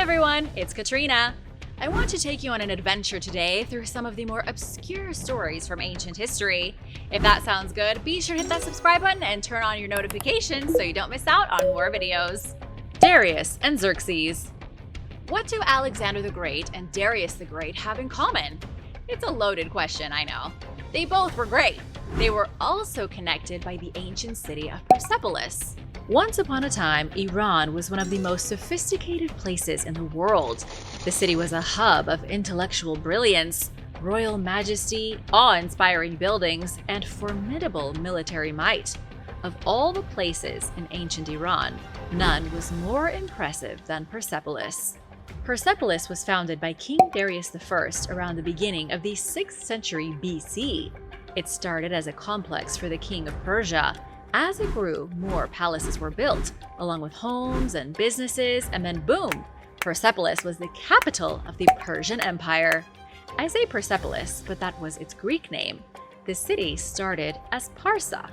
everyone, it's Katrina. I want to take you on an adventure today through some of the more obscure stories from ancient history. If that sounds good, be sure to hit that subscribe button and turn on your notifications so you don't miss out on more videos. Darius and Xerxes. What do Alexander the Great and Darius the Great have in common? It's a loaded question, I know. They both were great. They were also connected by the ancient city of Persepolis. Once upon a time, Iran was one of the most sophisticated places in the world. The city was a hub of intellectual brilliance, royal majesty, awe-inspiring buildings, and formidable military might. Of all the places in ancient Iran, none was more impressive than Persepolis. Persepolis was founded by King Darius I around the beginning of the 6th century BC. It started as a complex for the king of Persia. As it grew, more palaces were built, along with homes and businesses, and then boom! Persepolis was the capital of the Persian Empire. I say Persepolis, but that was its Greek name. The city started as Parsa.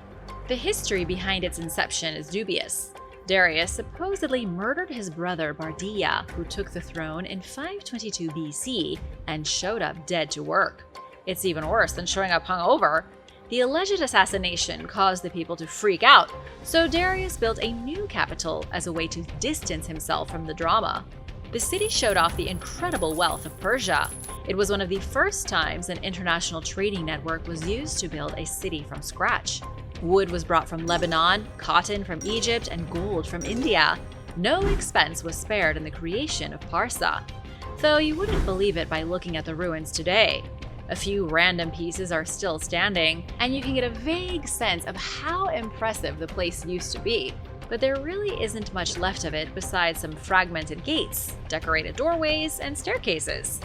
The history behind its inception is dubious. Darius supposedly murdered his brother Bardiya, who took the throne in 522 BC and showed up dead to work. It's even worse than showing up hungover. The alleged assassination caused the people to freak out, so Darius built a new capital as a way to distance himself from the drama. The city showed off the incredible wealth of Persia. It was one of the first times an international trading network was used to build a city from scratch. Wood was brought from Lebanon, cotton from Egypt, and gold from India. No expense was spared in the creation of Parsa, though you wouldn't believe it by looking at the ruins today. A few random pieces are still standing, and you can get a vague sense of how impressive the place used to be. But there really isn't much left of it besides some fragmented gates, decorated doorways, and staircases.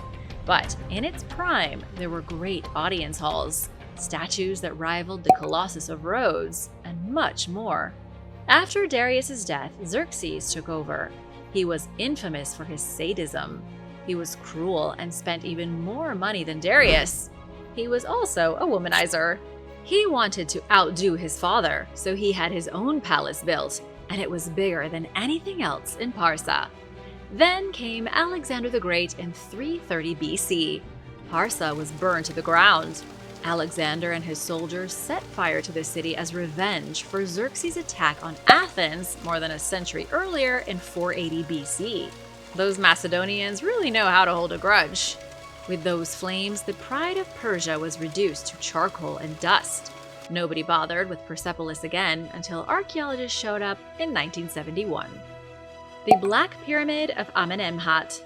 But in its prime, there were great audience halls, statues that rivaled the Colossus of Rhodes, and much more. After Darius's death, Xerxes took over. He was infamous for his sadism. He was cruel and spent even more money than Darius. He was also a womanizer. He wanted to outdo his father, so he had his own palace built, and it was bigger than anything else in Parsa. Then came Alexander the Great in 330 BC. Parsa was burned to the ground. Alexander and his soldiers set fire to the city as revenge for Xerxes' attack on Athens more than a century earlier in 480 BC. Those Macedonians really know how to hold a grudge. With those flames, the pride of Persia was reduced to charcoal and dust. Nobody bothered with Persepolis again until archaeologists showed up in 1971. The Black Pyramid of Amenemhat.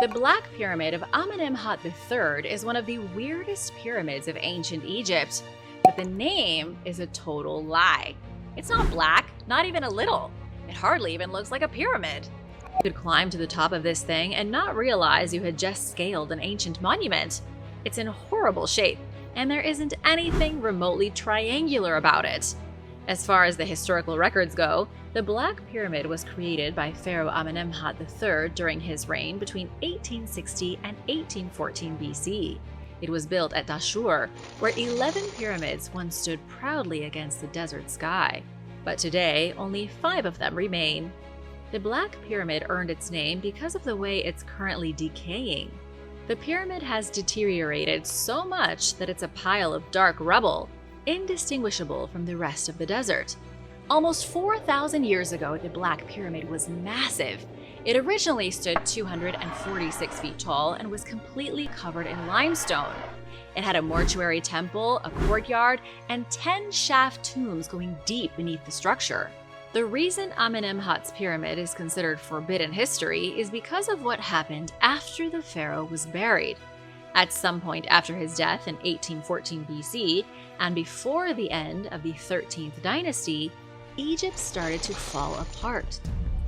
The Black Pyramid of Amenemhat III is one of the weirdest pyramids of ancient Egypt, but the name is a total lie. It's not black, not even a little. It hardly even looks like a pyramid. You could climb to the top of this thing and not realize you had just scaled an ancient monument. It's in horrible shape, and there isn't anything remotely triangular about it. As far as the historical records go, the Black Pyramid was created by Pharaoh Amenemhat III during his reign between 1860 and 1814 BC. It was built at Dashur, where 11 pyramids once stood proudly against the desert sky. But today, only 5 of them remain. The Black Pyramid earned its name because of the way it's currently decaying. The pyramid has deteriorated so much that it's a pile of dark rubble, indistinguishable from the rest of the desert. Almost 4,000 years ago, the Black Pyramid was massive. It originally stood 246 feet tall and was completely covered in limestone. It had a mortuary temple, a courtyard, and 10 shaft tombs going deep beneath the structure. The reason Amenemhat's pyramid is considered forbidden history is because of what happened after the pharaoh was buried. At some point after his death in 1814 BC, and before the end of the 13th dynasty, Egypt started to fall apart.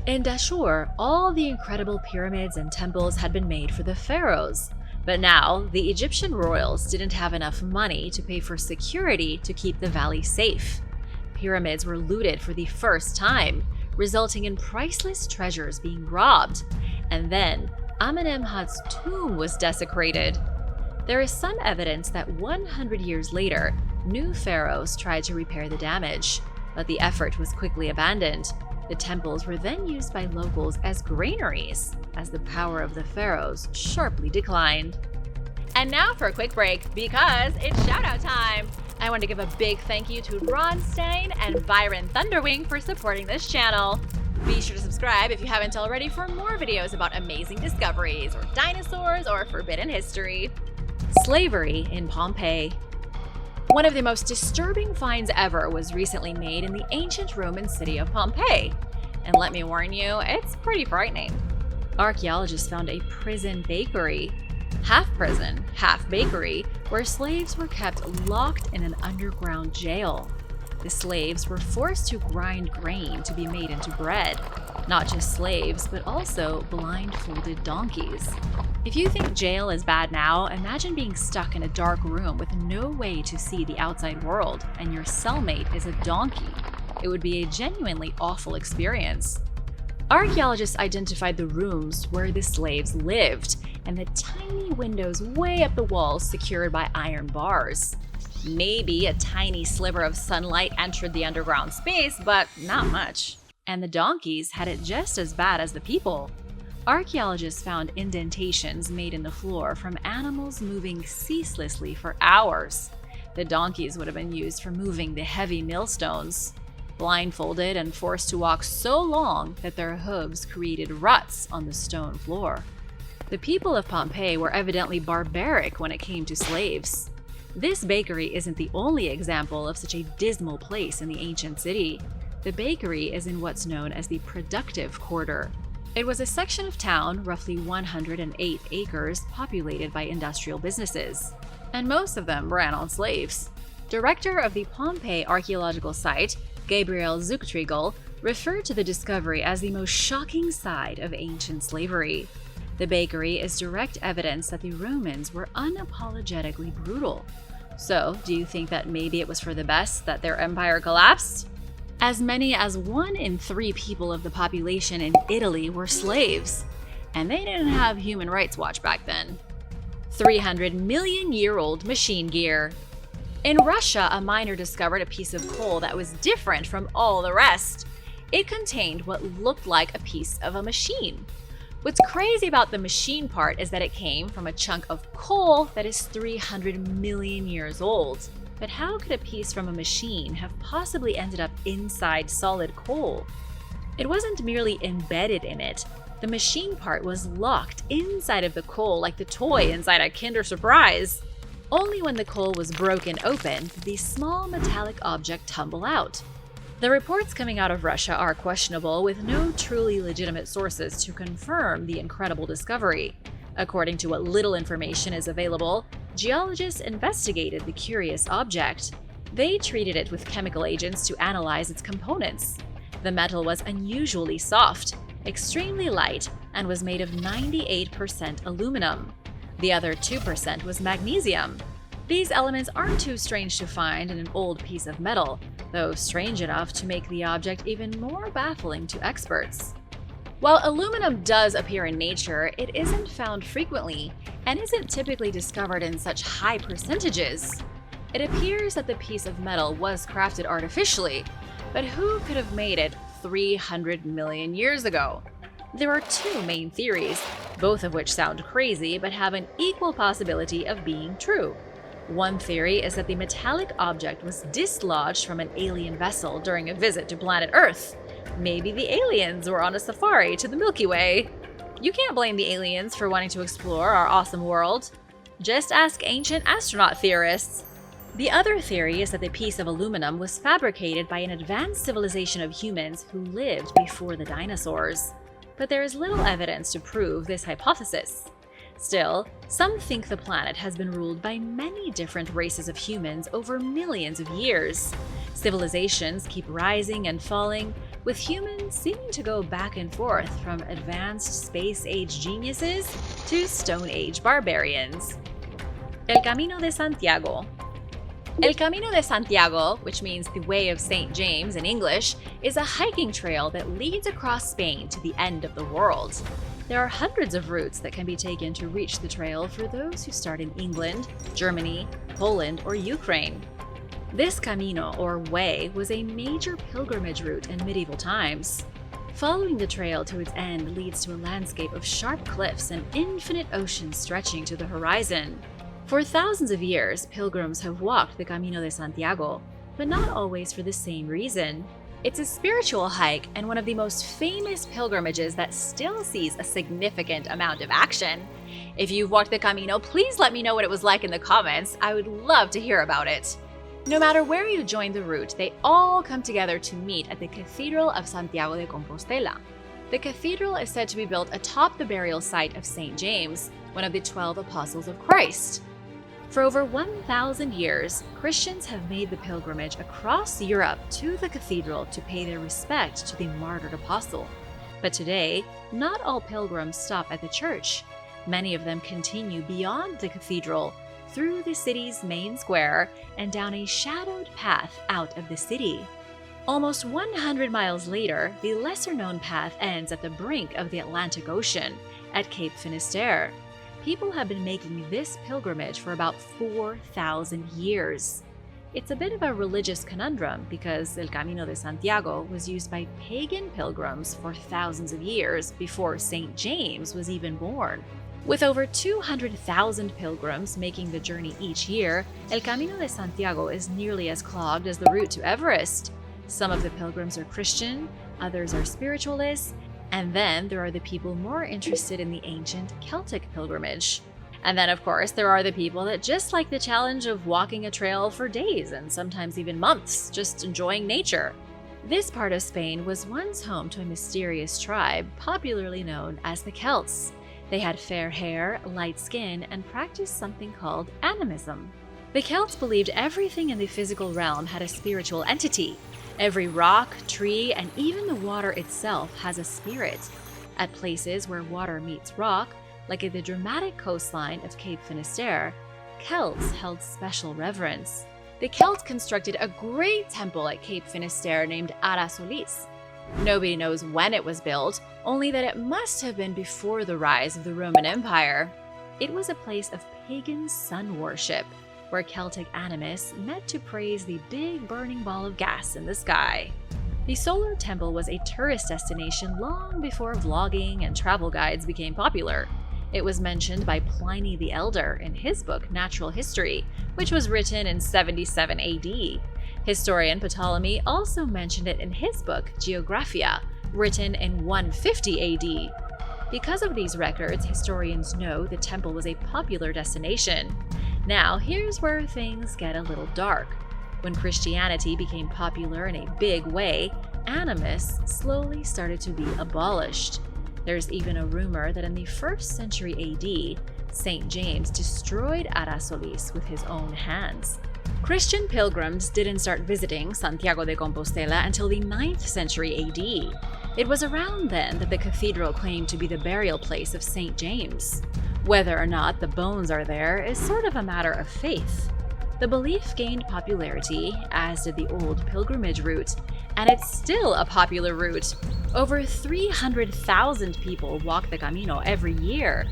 In Dashur, all the incredible pyramids and temples had been made for the pharaohs. But now, the Egyptian royals didn't have enough money to pay for security to keep the valley safe. Pyramids were looted for the first time, resulting in priceless treasures being robbed. And then, Amenemhat's tomb was desecrated. There is some evidence that 100 years later, new pharaohs tried to repair the damage, but the effort was quickly abandoned. The temples were then used by locals as granaries, as the power of the pharaohs sharply declined. And now for a quick break, because it's shoutout time! I want to give a big thank you to Ron Stein and Byron Thunderwing for supporting this channel. Be sure to subscribe if you haven't already for more videos about amazing discoveries, or dinosaurs, or forbidden history. Slavery in Pompei. One of the most disturbing finds ever was recently made in the ancient Roman city of Pompei. And let me warn you, it's pretty frightening. Archaeologists found a prison bakery, half prison, half bakery, where slaves were kept locked in an underground jail. The slaves were forced to grind grain to be made into bread. Not just slaves, but also blindfolded donkeys. If you think jail is bad now, imagine being stuck in a dark room with no way to see the outside world, and your cellmate is a donkey. It would be a genuinely awful experience. Archaeologists identified the rooms where the slaves lived, and the tiny windows way up the walls secured by iron bars. Maybe a tiny sliver of sunlight entered the underground space, but not much. And the donkeys had it just as bad as the people. Archaeologists found indentations made in the floor from animals moving ceaselessly for hours. The donkeys would have been used for moving the heavy millstones. Blindfolded and forced to walk so long that their hooves created ruts on the stone floor. The people of Pompeii were evidently barbaric when it came to slaves. This bakery isn't the only example of such a dismal place in the ancient city. The bakery is in what's known as the productive quarter. It was a section of town, roughly 108 acres, populated by industrial businesses. And most of them ran on slaves. Director of the Pompei archaeological site, Gabriel Zuchtriegel, referred to the discovery as the most shocking side of ancient slavery. The bakery is direct evidence that the Romans were unapologetically brutal. So, do you think that maybe it was for the best that their empire collapsed? As many as 1 in 3 people of the population in Italy were slaves, and they didn't have Human Rights Watch back then. 300-million-year-old machine gear. In Russia, a miner discovered a piece of coal that was different from all the rest. It contained what looked like a piece of a machine. What's crazy about the machine part is that it came from a chunk of coal that is 300 million years old. But how could a piece from a machine have possibly ended up inside solid coal? It wasn't merely embedded in it. The machine part was locked inside of the coal like the toy inside a Kinder Surprise. Only when the coal was broken open did the small metallic object tumble out. The reports coming out of Russia are questionable, with no truly legitimate sources to confirm the incredible discovery. According to what little information is available, geologists investigated the curious object. They treated it with chemical agents to analyze its components. The metal was unusually soft, extremely light, and was made of 98% aluminum. The other 2% was magnesium. These elements aren't too strange to find in an old piece of metal, though strange enough to make the object even more baffling to experts. While aluminum does appear in nature, it isn't found frequently and isn't typically discovered in such high percentages. It appears that the piece of metal was crafted artificially, but who could have made it 300 million years ago? There are 2 main theories, both of which sound crazy but have an equal possibility of being true. One theory is that the metallic object was dislodged from an alien vessel during a visit to planet Earth. Maybe the aliens were on a safari to the Milky Way. You can't blame the aliens for wanting to explore our awesome world. Just ask ancient astronaut theorists. The other theory is that the piece of aluminum was fabricated by an advanced civilization of humans who lived before the dinosaurs. But there is little evidence to prove this hypothesis. Still, some think the planet has been ruled by many different races of humans over millions of years. Civilizations keep rising and falling, with humans seeming to go back and forth from advanced space-age geniuses to Stone-Age barbarians. El Camino de Santiago. El Camino de Santiago, which means the Way of St. James in English, is a hiking trail that leads across Spain to the end of the world. There are hundreds of routes that can be taken to reach the trail for those who start in England, Germany, Poland, or Ukraine. This Camino, or way, was a major pilgrimage route in medieval times. Following the trail to its end leads to a landscape of sharp cliffs and infinite ocean stretching to the horizon. For thousands of years, pilgrims have walked the Camino de Santiago, but not always for the same reason. It's a spiritual hike and one of the most famous pilgrimages that still sees a significant amount of action. If you've walked the Camino, please let me know what it was like in the comments. I would love to hear about it. No matter where you join the route, they all come together to meet at the Cathedral of Santiago de Compostela. The cathedral is said to be built atop the burial site of St. James, one of the 12 apostles of Christ. For over 1,000 years, Christians have made the pilgrimage across Europe to the cathedral to pay their respect to the martyred apostle. But today, not all pilgrims stop at the church. Many of them continue beyond the cathedral, through the city's main square, and down a shadowed path out of the city. Almost 100 miles later, the lesser-known path ends at the brink of the Atlantic Ocean, at Cape Finisterre. People have been making this pilgrimage for about 4,000 years. It's a bit of a religious conundrum because El Camino de Santiago was used by pagan pilgrims for thousands of years before St. James was even born. With over 200,000 pilgrims making the journey each year, El Camino de Santiago is nearly as clogged as the route to Everest. Some of the pilgrims are Christian, others are spiritualists, and then there are the people more interested in the ancient Celtic pilgrimage. And then, of course, there are the people that just like the challenge of walking a trail for days and sometimes even months, just enjoying nature. This part of Spain was once home to a mysterious tribe popularly known as the Celts. They had fair hair, light skin, and practiced something called animism. The Celts believed everything in the physical realm had a spiritual entity. Every rock, tree, and even the water itself has a spirit. At places where water meets rock, like at the dramatic coastline of Cape Finisterre, Celts held special reverence. The Celts constructed a great temple at Cape Finisterre named Ara Solis. Nobody knows when it was built, only that it must have been before the rise of the Roman Empire. It was a place of pagan sun worship, where Celtic animists met to praise the big burning ball of gas in the sky. The solar temple was a tourist destination long before vlogging and travel guides became popular. It was mentioned by Pliny the Elder in his book Natural History, which was written in 77 AD. Historian Ptolemy also mentioned it in his book Geographia, written in 150 AD. Because of these records, historians know the temple was a popular destination. Now, here's where things get a little dark. When Christianity became popular in a big way, animists slowly started to be abolished. There's even a rumor that in the 1st century AD, St. James destroyed Ara Solis with his own hands. Christian pilgrims didn't start visiting Santiago de Compostela until the 9th century AD. It was around then that the cathedral claimed to be the burial place of St. James. Whether or not the bones are there is sort of a matter of faith. The belief gained popularity, as did the old pilgrimage route, and it's still a popular route. Over 300,000 people walk the Camino every year.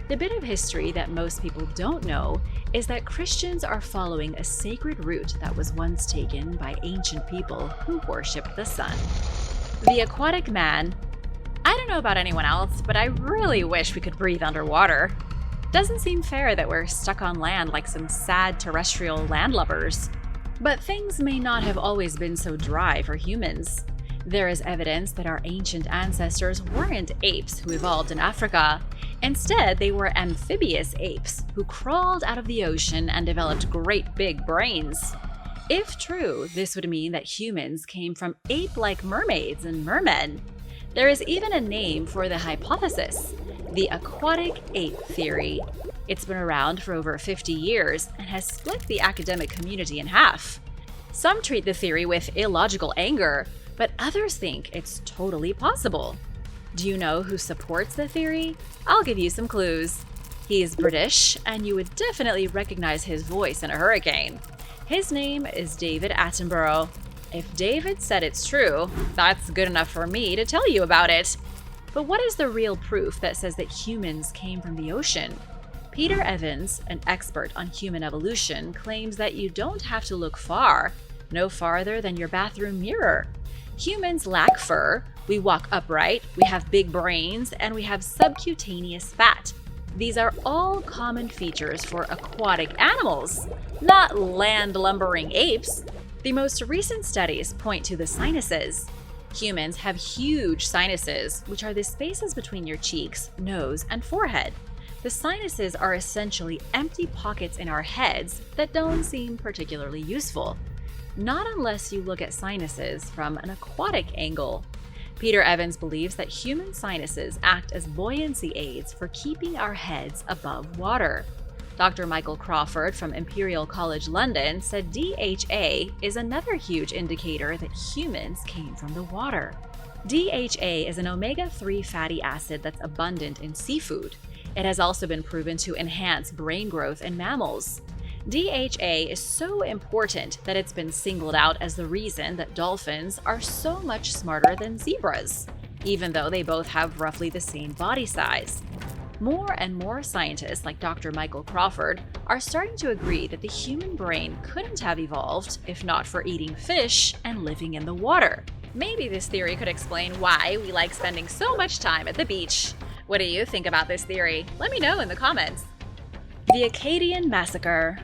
The bit of history that most people don't know is that Christians are following a sacred route that was once taken by ancient people who worshipped the sun. The Aquatic Man. I don't know about anyone else, but I really wish we could breathe underwater. Doesn't seem fair that we're stuck on land like some sad terrestrial landlubbers. But things may not have always been so dry for humans. There is evidence that our ancient ancestors weren't apes who evolved in Africa. Instead, they were amphibious apes who crawled out of the ocean and developed great big brains. If true, this would mean that humans came from ape-like mermaids and mermen. There is even a name for the hypothesis, the aquatic ape theory. It's been around for over 50 years and has split the academic community in half. Some treat the theory with illogical anger, but others think it's totally possible. Do you know who supports the theory? I'll give you some clues. He is British, and you would definitely recognize his voice in a hurricane. His name is David Attenborough. If David said it's true, that's good enough for me to tell you about it. But what is the real proof that says that humans came from the ocean? Peter Evans, an expert on human evolution, claims that you don't have to look far, no farther than your bathroom mirror. Humans lack fur, we walk upright, we have big brains, and we have subcutaneous fat. These are all common features for aquatic animals, not land-lumbering apes. The most recent studies point to the sinuses. Humans have huge sinuses, which are the spaces between your cheeks, nose, and forehead. The sinuses are essentially empty pockets in our heads that don't seem particularly useful. Not unless you look at sinuses from an aquatic angle. Peter Evans believes that human sinuses act as buoyancy aids for keeping our heads above water. Dr. Michael Crawford from Imperial College London said DHA is another huge indicator that humans came from the water. DHA is an omega-3 fatty acid that's abundant in seafood. It has also been proven to enhance brain growth in mammals. DHA is so important that it's been singled out as the reason that dolphins are so much smarter than zebras, even though they both have roughly the same body size. More and more scientists like Dr. Michael Crawford are starting to agree that the human brain couldn't have evolved if not for eating fish and living in the water. Maybe this theory could explain why we like spending so much time at the beach. What do you think about this theory? Let me know in the comments. The Acadian Massacre.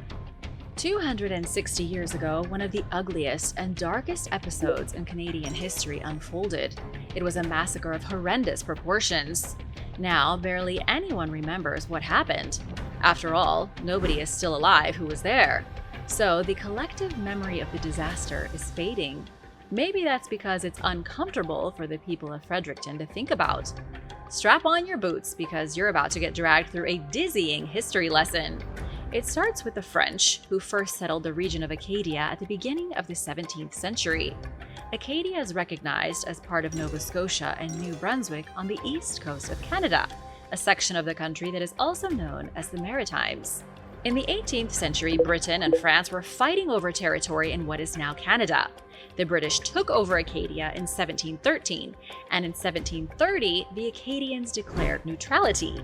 260 years ago, one of the ugliest and darkest episodes in Canadian history unfolded. It was a massacre of horrendous proportions. Now, barely anyone remembers what happened. After all, nobody is still alive who was there. So the collective memory of the disaster is fading. Maybe that's because it's uncomfortable for the people of Fredericton to think about. Strap on your boots because you're about to get dragged through a dizzying history lesson. It starts with the French, who first settled the region of Acadia at the beginning of the 17th century. Acadia is recognized as part of Nova Scotia and New Brunswick on the east coast of Canada, a section of the country that is also known as the Maritimes. In the 18th century, Britain and France were fighting over territory in what is now Canada. The British took over Acadia in 1713, and in 1730, the Acadians declared neutrality.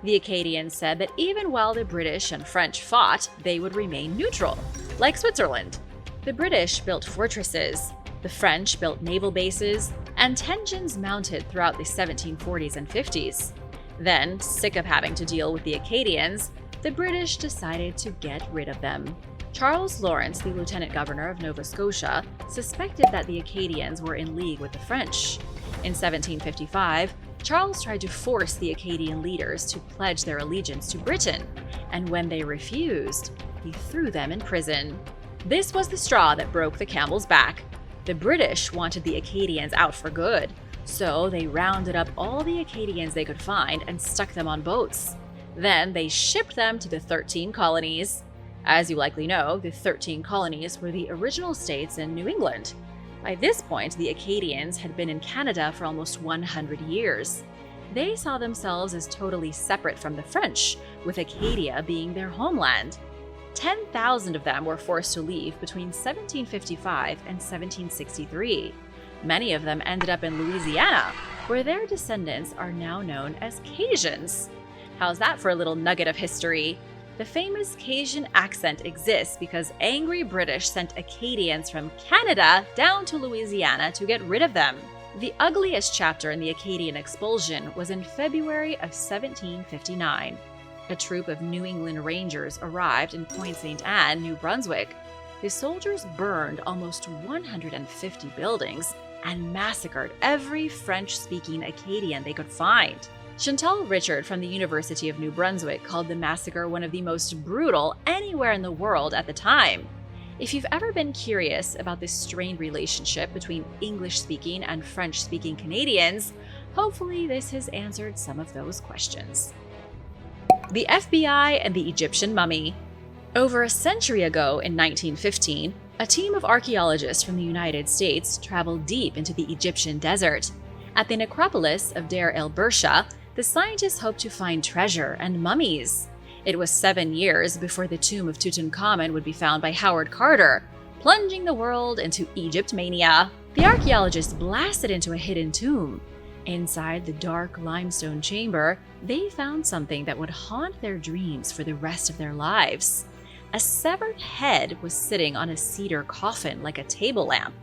The Acadians said that even while the British and French fought, they would remain neutral, like Switzerland. The British built fortresses, the French built naval bases, and tensions mounted throughout the 1740s and 50s. Then, sick of having to deal with the Acadians, the British decided to get rid of them. Charles Lawrence, the Lieutenant Governor of Nova Scotia, suspected that the Acadians were in league with the French. In 1755, Charles tried to force the Acadian leaders to pledge their allegiance to Britain, and when they refused, he threw them in prison. This was the straw that broke the camel's back. The British wanted the Acadians out for good, so they rounded up all the Acadians they could find and stuck them on boats. Then they shipped them to the 13 colonies. As you likely know, the 13 colonies were the original states in New England. By this point, the Acadians had been in Canada for almost 100 years. They saw themselves as totally separate from the French, with Acadia being their homeland. 10,000 of them were forced to leave between 1755 and 1763. Many of them ended up in Louisiana, where their descendants are now known as Cajuns. How's that for a little nugget of history? The famous Cajun accent exists because angry British sent Acadians from Canada down to Louisiana to get rid of them. The ugliest chapter in the Acadian expulsion was in February of 1759. A troop of New England Rangers arrived in Point St. Anne, New Brunswick. The soldiers burned almost 150 buildings and massacred every French-speaking Acadian they could find. Chantal Richard from the University of New Brunswick called the massacre one of the most brutal anywhere in the world at the time. If you've ever been curious about this strained relationship between English-speaking and French-speaking Canadians, hopefully this has answered some of those questions. The FBI and the Egyptian Mummy. Over a century ago in 1915, a team of archaeologists from the United States traveled deep into the Egyptian desert. At the necropolis of Deir el-Bersha, the scientists hoped to find treasure and mummies. It was 7 years before the tomb of Tutankhamun would be found by Howard Carter, plunging the world into Egypt mania. The archaeologists blasted into a hidden tomb. Inside the dark limestone chamber, they found something that would haunt their dreams for the rest of their lives. A severed head was sitting on a cedar coffin like a table lamp.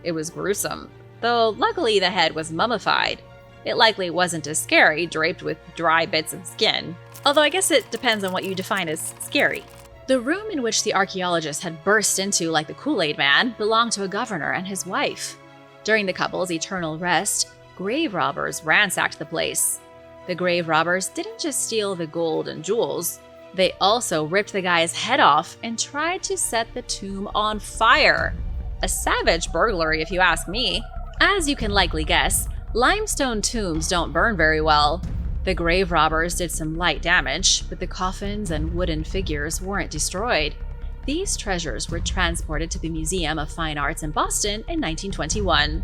It was gruesome. though luckily the head was mummified. It likely wasn't as scary, draped with dry bits of skin, although I guess it depends on what you define as scary. The room in which the archaeologists had burst into like the Kool-Aid Man belonged to a governor and his wife. During the couple's eternal rest, grave robbers ransacked the place. The grave robbers didn't just steal the gold and jewels, they also ripped the guy's head off and tried to set the tomb on fire. A savage burglary if you ask me. As you can likely guess, limestone tombs don't burn very well. The grave robbers did some light damage, but the coffins and wooden figures weren't destroyed. These treasures were transported to the Museum of Fine Arts in Boston in 1921.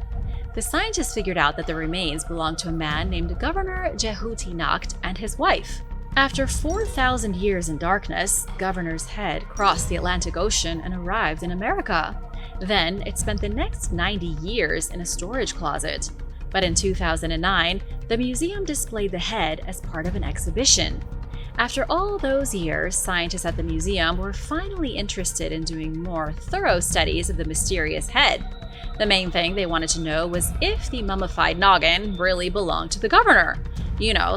The scientists figured out that the remains belonged to a man named Governor Jehuti-Nacht and his wife. After 4,000 years in darkness, Governor's head crossed the Atlantic Ocean and arrived in America. Then it spent the next 90 years in a storage closet. But in 2009, the museum displayed the head as part of an exhibition. After all those years, scientists at the museum were finally interested in doing more thorough studies of the mysterious head. The main thing they wanted to know was if the mummified noggin really belonged to the governor,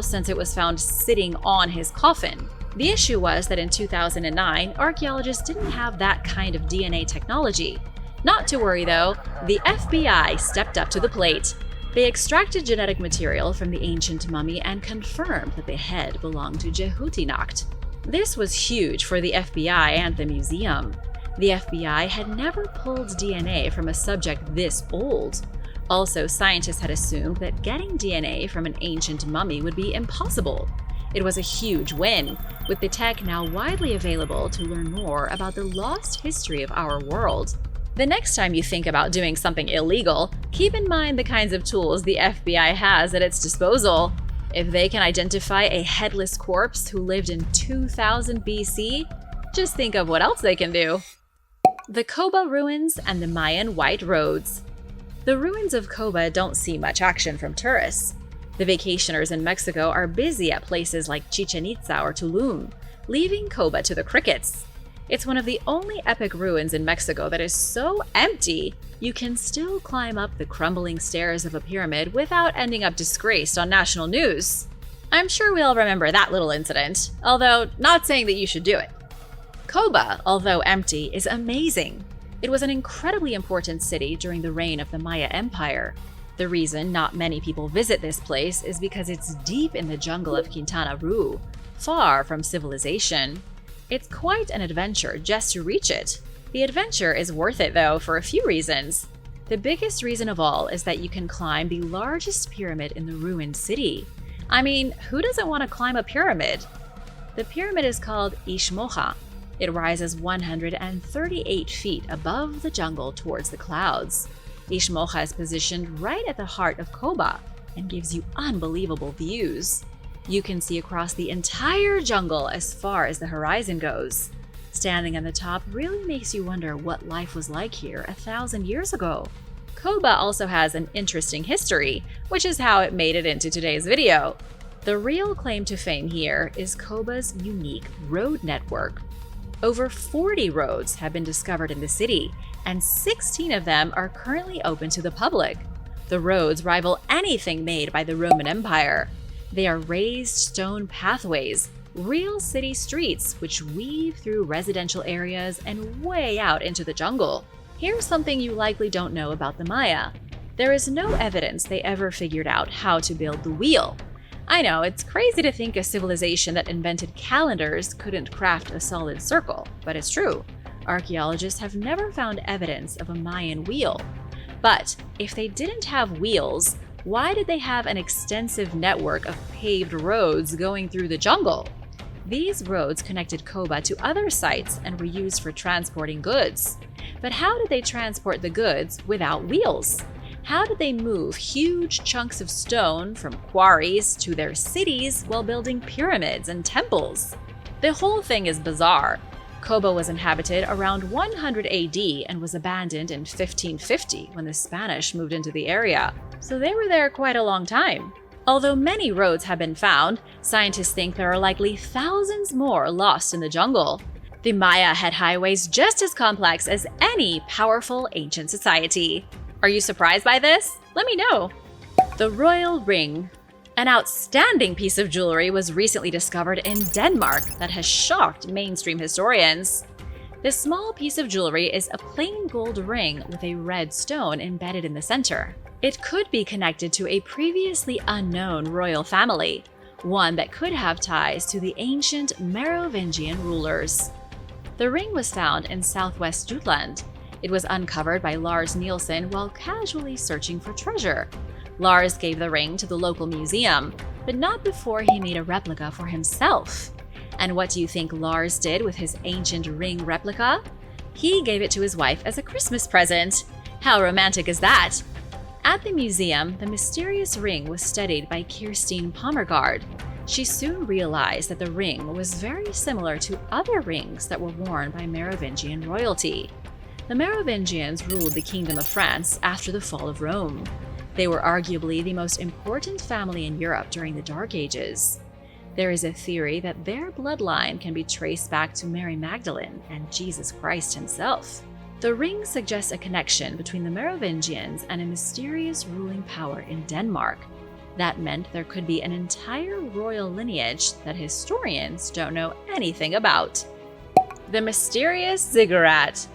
since it was found sitting on his coffin. The issue was that in 2009, archaeologists didn't have that kind of DNA technology. Not to worry though, the FBI stepped up to the plate. They extracted genetic material from the ancient mummy and confirmed that the head belonged to Jehuti-Nacht. This was huge for the FBI and the museum. The FBI had never pulled DNA from a subject this old. Also, scientists had assumed that getting DNA from an ancient mummy would be impossible. It was a huge win, with the tech now widely available to learn more about the lost history of our world. The next time you think about doing something illegal, keep in mind the kinds of tools the FBI has at its disposal. If they can identify a headless corpse who lived in 2000 BC, just think of what else they can do. The Coba Ruins and the Mayan White Roads. The ruins of Coba don't see much action from tourists. The vacationers in Mexico are busy at places like Chichen Itza or Tulum, leaving Coba to the crickets. It's one of the only epic ruins in Mexico that is so empty, you can still climb up the crumbling stairs of a pyramid without ending up disgraced on national news. I'm sure we all remember that little incident, although not saying that you should do it. Coba, although empty, is amazing. It was an incredibly important city during the reign of the Maya Empire. The reason not many people visit this place is because it's deep in the jungle of Quintana Roo, far from civilization. It's quite an adventure just to reach it. The adventure is worth it though for a few reasons. The biggest reason of all is that you can climb the largest pyramid in the ruined city. I mean, who doesn't want to climb a pyramid? The pyramid is called Ixmoja. It rises 138 feet above the jungle towards the clouds. Ixmoja is positioned right at the heart of Coba and gives you unbelievable views. You can see across the entire jungle as far as the horizon goes. Standing on the top really makes you wonder what life was like here 1,000 years ago. Coba also has an interesting history, which is how it made it into today's video. The real claim to fame here is Coba's unique road network. Over 40 roads have been discovered in the city, and 16 of them are currently open to the public. The roads rival anything made by the Roman Empire. They are raised stone pathways, real city streets which weave through residential areas and way out into the jungle. Here's something you likely don't know about the Maya. There is no evidence they ever figured out how to build the wheel. I know, it's crazy to think a civilization that invented calendars couldn't craft a solid circle, but it's true. Archaeologists have never found evidence of a Mayan wheel. But if they didn't have wheels, why did they have an extensive network of paved roads going through the jungle? These roads connected Coba to other sites and were used for transporting goods. But how did they transport the goods without wheels? How did they move huge chunks of stone from quarries to their cities while building pyramids and temples? The whole thing is bizarre. Coba was inhabited around 100 AD and was abandoned in 1550 when the Spanish moved into the area, so they were there quite a long time. Although many roads have been found, scientists think there are likely thousands more lost in the jungle. The Maya had highways just as complex as any powerful ancient society. Are you surprised by this? Let me know. The Royal Ring. An outstanding piece of jewelry was recently discovered in Denmark that has shocked mainstream historians. This small piece of jewelry is a plain gold ring with a red stone embedded in the center. It could be connected to a previously unknown royal family, one that could have ties to the ancient Merovingian rulers. The ring was found in southwest Jutland. It was uncovered by Lars Nielsen while casually searching for treasure. Lars gave the ring to the local museum, but not before he made a replica for himself. And what do you think Lars did with his ancient ring replica? He gave it to his wife as a Christmas present. How romantic is that? At the museum, the mysterious ring was studied by Kirstine Pommergaard. She soon realized that the ring was very similar to other rings that were worn by Merovingian royalty. The Merovingians ruled the Kingdom of France after the fall of Rome. They were arguably the most important family in Europe during the Dark Ages. There is a theory that their bloodline can be traced back to Mary Magdalene and Jesus Christ himself. The ring suggests a connection between the Merovingians and a mysterious ruling power in Denmark. That meant there could be an entire royal lineage that historians don't know anything about. The mysterious Ziggurat.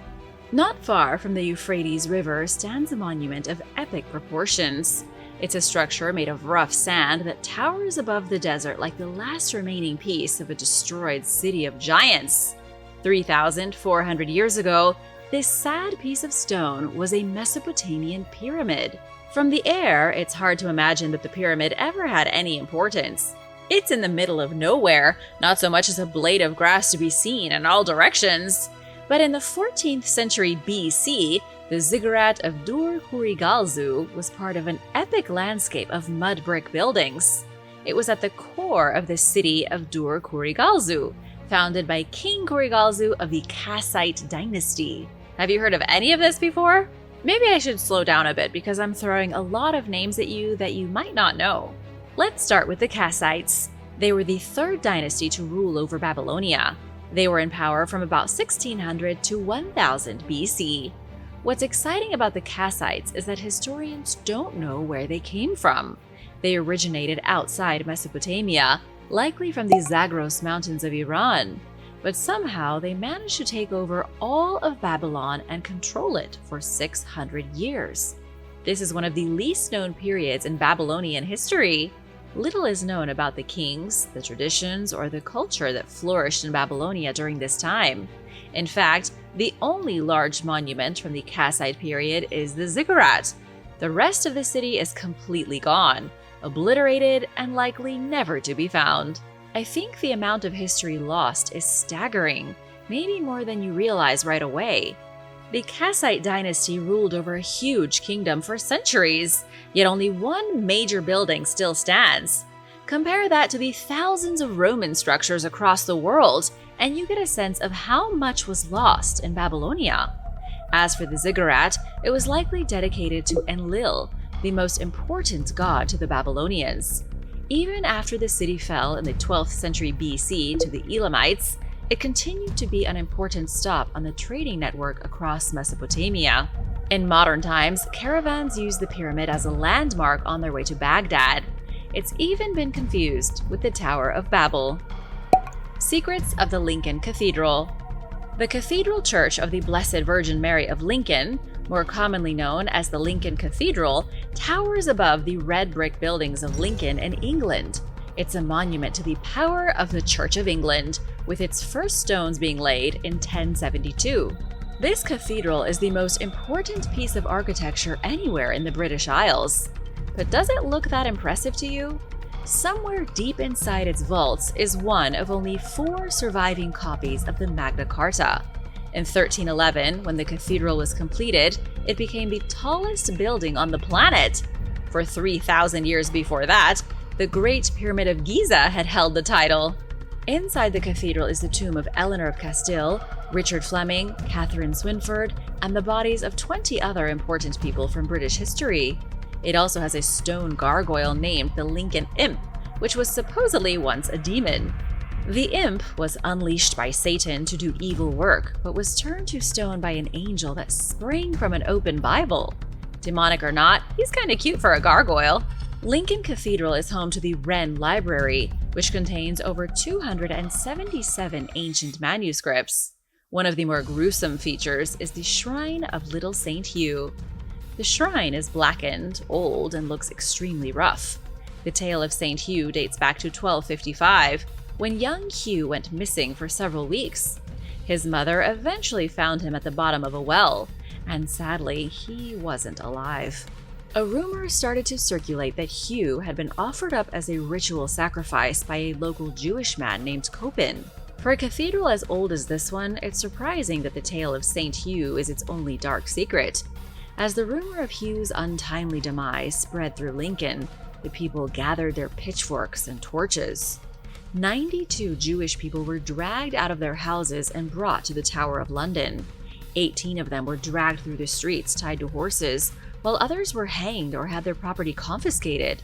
Not far from the Euphrates River stands a monument of epic proportions. It's a structure made of rough sand that towers above the desert like the last remaining piece of a destroyed city of giants. 3,400 years ago, this sad piece of stone was a Mesopotamian pyramid. From the air, it's hard to imagine that the pyramid ever had any importance. It's in the middle of nowhere, not so much as a blade of grass to be seen in all directions. But in the 14th century BC, the Ziggurat of Dur-Kurigalzu was part of an epic landscape of mud brick buildings. It was at the core of the city of Dur-Kurigalzu, founded by King Kurigalzu of the Kassite dynasty. Have you heard of any of this before? Maybe I should slow down a bit because I'm throwing a lot of names at you that you might not know. Let's start with the Kassites. They were the third dynasty to rule over Babylonia. They were in power from about 1600 to 1000 BC. What's exciting about the Kassites is that historians don't know where they came from. They originated outside Mesopotamia, likely from the Zagros Mountains of Iran. But somehow they managed to take over all of Babylon and control it for 600 years. This is one of the least known periods in Babylonian history. Little is known about the kings, the traditions, or the culture that flourished in Babylonia during this time. In fact, the only large monument from the Kassite period is the Ziggurat. The rest of the city is completely gone, obliterated, and likely never to be found. I think the amount of history lost is staggering, maybe more than you realize right away. The Kassite dynasty ruled over a huge kingdom for centuries, yet only one major building still stands. Compare that to the thousands of Roman structures across the world, and you get a sense of how much was lost in Babylonia. As for the Ziggurat, it was likely dedicated to Enlil, the most important god to the Babylonians. Even after the city fell in the 12th century BC to the Elamites, it continued to be an important stop on the trading network across Mesopotamia. In modern times, caravans use the pyramid as a landmark on their way to Baghdad. It's even been confused with the Tower of Babel. Secrets of the Lincoln Cathedral. The Cathedral Church of the Blessed Virgin Mary of Lincoln, more commonly known as the Lincoln Cathedral, towers above the red brick buildings of Lincoln in England. It's a monument to the power of the Church of England, with its first stones being laid in 1072. This cathedral is the most important piece of architecture anywhere in the British Isles. But does it look that impressive to you? Somewhere deep inside its vaults is one of only 4 surviving copies of the Magna Carta. In 1311, when the cathedral was completed, it became the tallest building on the planet. For 3,000 years before that, the Great Pyramid of Giza had held the title. Inside the cathedral is the tomb of Eleanor of Castile, Richard Fleming, Catherine Swynford, and the bodies of 20 other important people from British history. It also has a stone gargoyle named the Lincoln Imp, which was supposedly once a demon. The imp was unleashed by Satan to do evil work, but was turned to stone by an angel that sprang from an open Bible. Demonic or not, he's kinda cute for a gargoyle. Lincoln Cathedral is home to the Wren Library, which contains over 277 ancient manuscripts. One of the more gruesome features is the Shrine of Little Saint Hugh. The shrine is blackened, old, and looks extremely rough. The tale of Saint Hugh dates back to 1255, when young Hugh went missing for several weeks. His mother eventually found him at the bottom of a well, and sadly, he wasn't alive. A rumor started to circulate that Hugh had been offered up as a ritual sacrifice by a local Jewish man named Copin. For a cathedral as old as this one, it's surprising that the tale of Saint Hugh is its only dark secret. As the rumor of Hugh's untimely demise spread through Lincoln, the people gathered their pitchforks and torches. 92 Jewish people were dragged out of their houses and brought to the Tower of London. 18 of them were dragged through the streets tied to horses, while others were hanged or had their property confiscated.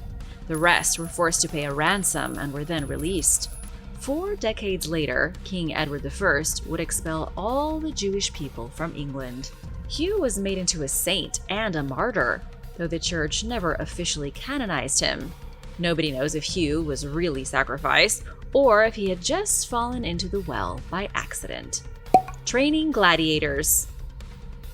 The rest were forced to pay a ransom and were then released. 4 decades later, King Edward I would expel all the Jewish people from England. Hugh was made into a saint and a martyr, though the church never officially canonized him. Nobody knows if Hugh was really sacrificed or if he had just fallen into the well by accident. Training gladiators.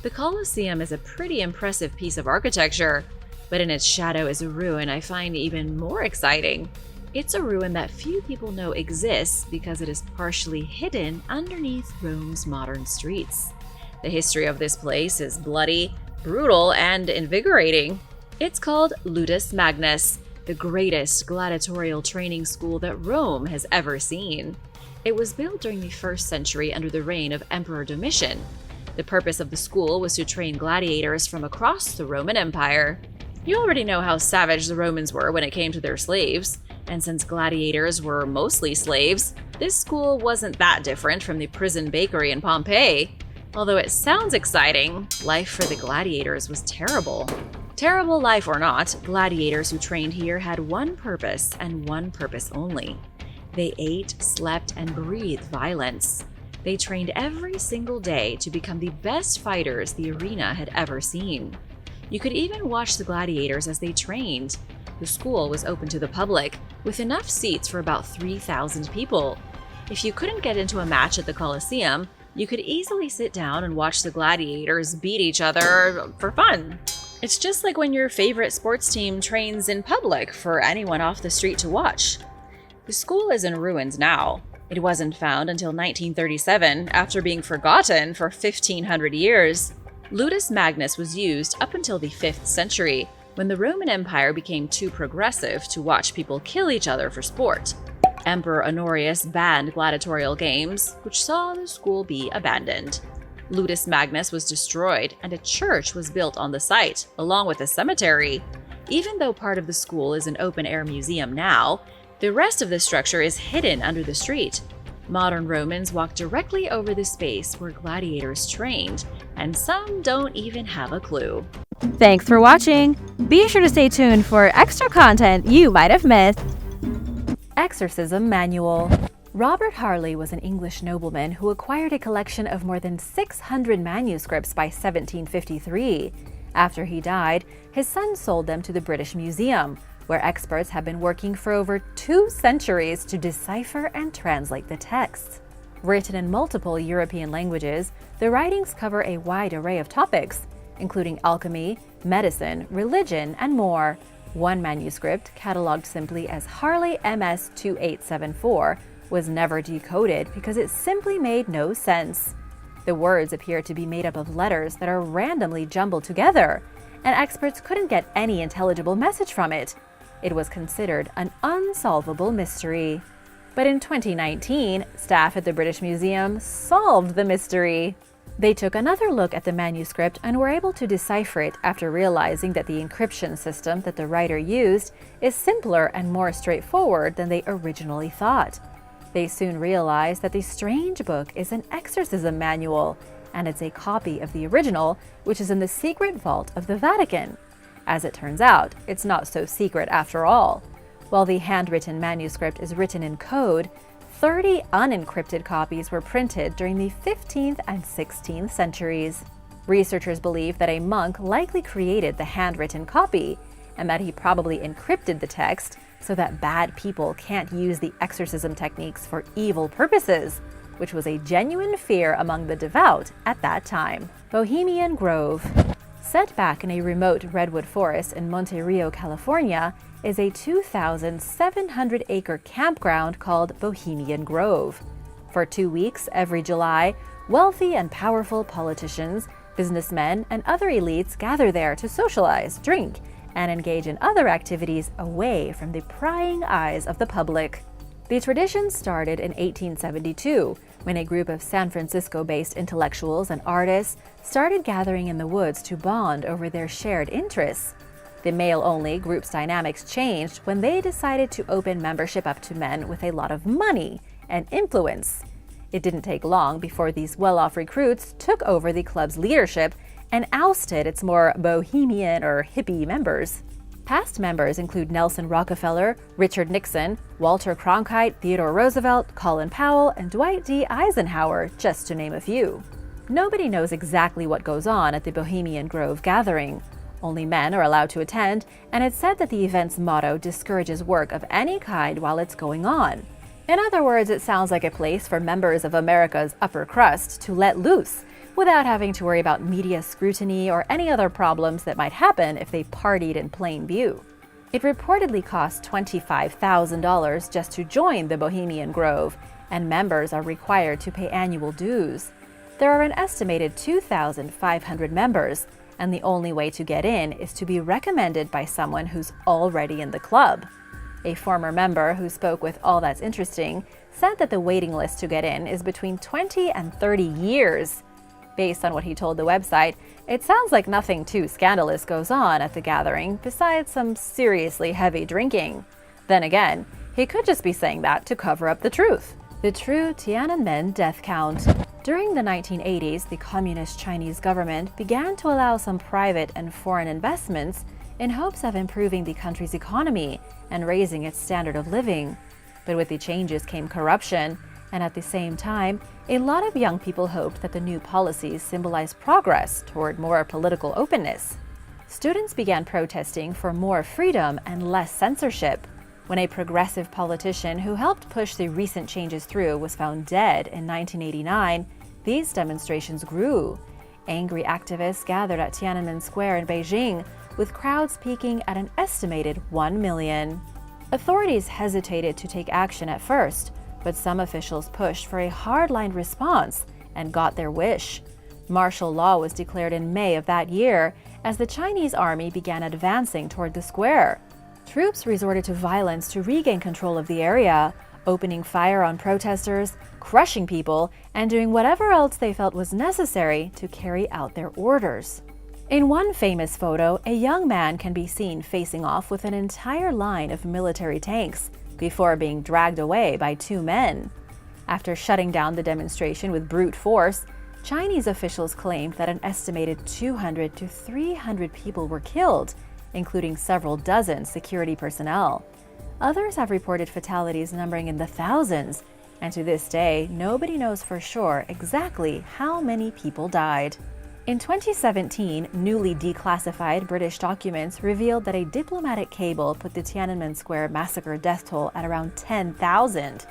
The Colosseum is a pretty impressive piece of architecture, but in its shadow is a ruin I find even more exciting. It's a ruin that few people know exists because it is partially hidden underneath Rome's modern streets. The history of this place is bloody, brutal, and invigorating. It's called Ludus Magnus, the greatest gladiatorial training school that Rome has ever seen. It was built during the 1st century under the reign of Emperor Domitian. The purpose of the school was to train gladiators from across the Roman Empire. You already know how savage the Romans were when it came to their slaves, and since gladiators were mostly slaves, this school wasn't that different from the prison bakery in Pompei. Although it sounds exciting, life for the gladiators was terrible. Terrible life or not, gladiators who trained here had one purpose and one purpose only. They ate, slept, and breathed violence. They trained every single day to become the best fighters the arena had ever seen. You could even watch the gladiators as they trained. The school was open to the public, with enough seats for about 3,000 people. If you couldn't get into a match at the Colosseum, you could easily sit down and watch the gladiators beat each other for fun. It's just like when your favorite sports team trains in public for anyone off the street to watch. The school is in ruins now. It wasn't found until 1937, after being forgotten for 1,500 years. Ludus Magnus was used up until the 5th century, when the Roman Empire became too progressive to watch people kill each other for sport. Emperor Honorius banned gladiatorial games, which saw the school be abandoned. Ludus Magnus was destroyed, and a church was built on the site, along with a cemetery. Even though part of the school is an open-air museum now, the rest of the structure is hidden under the street. Modern Romans walk directly over the space where gladiators trained, and some don't even have a clue. Thanks for watching! Be sure to stay tuned for extra content you might have missed. Exorcism Manual. Robert Harley was an English nobleman who acquired a collection of more than 600 manuscripts by 1753. After he died, his son sold them to the British Museum, where experts have been working for over 2 centuries to decipher and translate the texts. Written in multiple European languages, the writings cover a wide array of topics, including alchemy, medicine, religion, and more. One manuscript, catalogued simply as Harley MS 2874, was never decoded because it simply made no sense. The words appear to be made up of letters that are randomly jumbled together, and experts couldn't get any intelligible message from it. It was considered an unsolvable mystery. But in 2019, staff at the British Museum solved the mystery. They took another look at the manuscript and were able to decipher it after realizing that the encryption system that the writer used is simpler and more straightforward than they originally thought. They soon realized that the strange book is an exorcism manual, and it's a copy of the original, which is in the secret vault of the Vatican. As it turns out, it's not so secret after all. While the handwritten manuscript is written in code, 30 unencrypted copies were printed during the 15th and 16th centuries. Researchers believe that a monk likely created the handwritten copy, and that he probably encrypted the text so that bad people can't use the exorcism techniques for evil purposes, which was a genuine fear among the devout at that time. Bohemian Grove. Set back in a remote redwood forest in Monte Rio, California, is a 2,700-acre campground called Bohemian Grove. For 2 weeks every July, wealthy and powerful politicians, businessmen, and other elites gather there to socialize, drink, and engage in other activities away from the prying eyes of the public. The tradition started in 1872, when a group of San Francisco-based intellectuals and artists started gathering in the woods to bond over their shared interests. The male-only group's dynamics changed when they decided to open membership up to men with a lot of money and influence. It didn't take long before these well-off recruits took over the club's leadership and ousted its more bohemian or hippie members. Past members include Nelson Rockefeller, Richard Nixon, Walter Cronkite, Theodore Roosevelt, Colin Powell, and Dwight D. Eisenhower, just to name a few. Nobody knows exactly what goes on at the Bohemian Grove gathering. Only men are allowed to attend, and it's said that the event's motto discourages work of any kind while it's going on. In other words, it sounds like a place for members of America's upper crust to let loose, without having to worry about media scrutiny or any other problems that might happen if they partied in plain view. It reportedly costs $25,000 just to join the Bohemian Grove, and members are required to pay annual dues. There are an estimated 2,500 members, and the only way to get in is to be recommended by someone who's already in the club. A former member who spoke with All That's Interesting said that the waiting list to get in is between 20 and 30 years. Based on what he told the website, it sounds like nothing too scandalous goes on at the gathering besides some seriously heavy drinking. Then again, he could just be saying that to cover up the truth. The true Tiananmen death count. During the 1980s, the Communist Chinese government began to allow some private and foreign investments in hopes of improving the country's economy and raising its standard of living. But with the changes came corruption, and at the same time, a lot of young people hoped that the new policies symbolized progress toward more political openness. Students began protesting for more freedom and less censorship. When a progressive politician who helped push the recent changes through was found dead in 1989, these demonstrations grew. Angry activists gathered at Tiananmen Square in Beijing, with crowds peaking at an estimated 1 million. Authorities hesitated to take action at first, but some officials pushed for a hardline response and got their wish. Martial law was declared in May of that year as the Chinese army began advancing toward the square. Troops resorted to violence to regain control of the area, opening fire on protesters, crushing people, and doing whatever else they felt was necessary to carry out their orders. In one famous photo, a young man can be seen facing off with an entire line of military tanks before being dragged away by 2 men. After shutting down the demonstration with brute force, Chinese officials claimed that an estimated 200 to 300 people were killed, including several dozen security personnel. Others have reported fatalities numbering in the thousands, and to this day, nobody knows for sure exactly how many people died. In 2017, newly declassified British documents revealed that a diplomatic cable put the Tiananmen Square massacre death toll at around 10,000.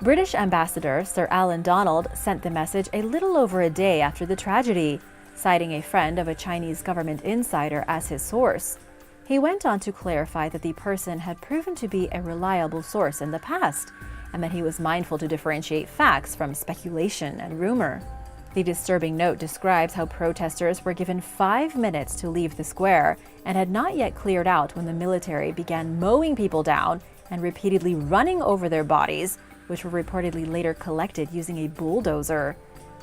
British Ambassador Sir Alan Donald sent the message a little over a day after the tragedy, citing a friend of a Chinese government insider as his source. He went on to clarify that the person had proven to be a reliable source in the past, and that he was mindful to differentiate facts from speculation and rumor. The disturbing note describes how protesters were given 5 minutes to leave the square and had not yet cleared out when the military began mowing people down and repeatedly running over their bodies, which were reportedly later collected using a bulldozer.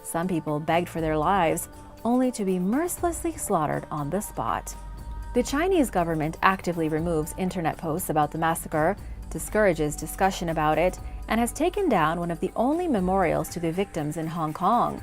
Some people begged for their lives, only to be mercilessly slaughtered on the spot. The Chinese government actively removes internet posts about the massacre, discourages discussion about it, and has taken down one of the only memorials to the victims in Hong Kong.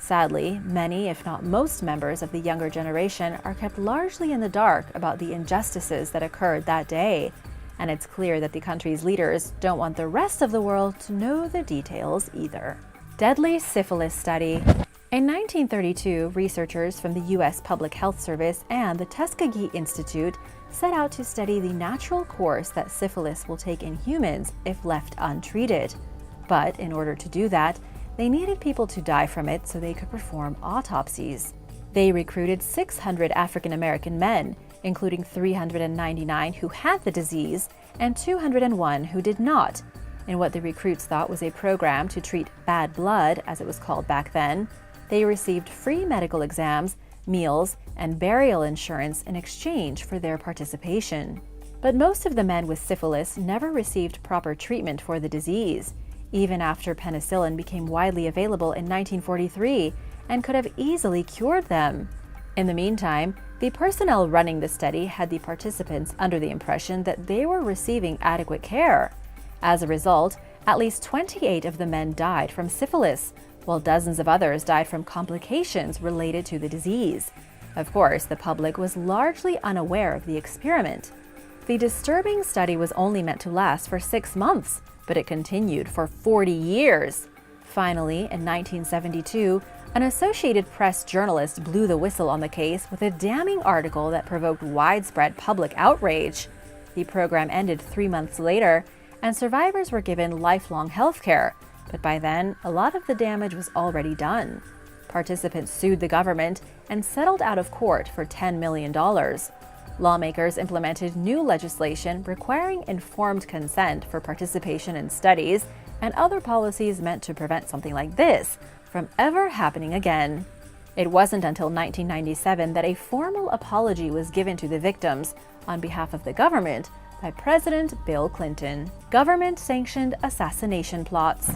Sadly, many, if not most, members of the younger generation are kept largely in the dark about the injustices that occurred that day, and it's clear that the country's leaders don't want the rest of the world to know the details either. Deadly syphilis study. In 1932, researchers from the U.S. Public Health Service and the Tuskegee Institute set out to study the natural course that syphilis will take in humans if left untreated. But in order to do that, they needed people to die from it so they could perform autopsies. They recruited 600 African American men, including 399 who had the disease and 201 who did not, in what the recruits thought was a program to treat bad blood, as it was called back then. They received free medical exams, meals, and burial insurance in exchange for their participation. But most of the men with syphilis never received proper treatment for the disease, even after penicillin became widely available in 1943 and could have easily cured them. In the meantime, the personnel running the study had the participants under the impression that they were receiving adequate care. As a result, at least 28 of the men died from syphilis, while dozens of others died from complications related to the disease. Of course, the public was largely unaware of the experiment. The disturbing study was only meant to last for 6 months, but it continued for 40 years. Finally, in 1972, an Associated Press journalist blew the whistle on the case with a damning article that provoked widespread public outrage. The program ended 3 months later, and survivors were given lifelong health care, but by then, a lot of the damage was already done. Participants sued the government and settled out of court for $10 million. Lawmakers implemented new legislation requiring informed consent for participation in studies and other policies meant to prevent something like this from ever happening again. It wasn't until 1997 that a formal apology was given to the victims on behalf of the government by President Bill Clinton. Government-sanctioned assassination plots.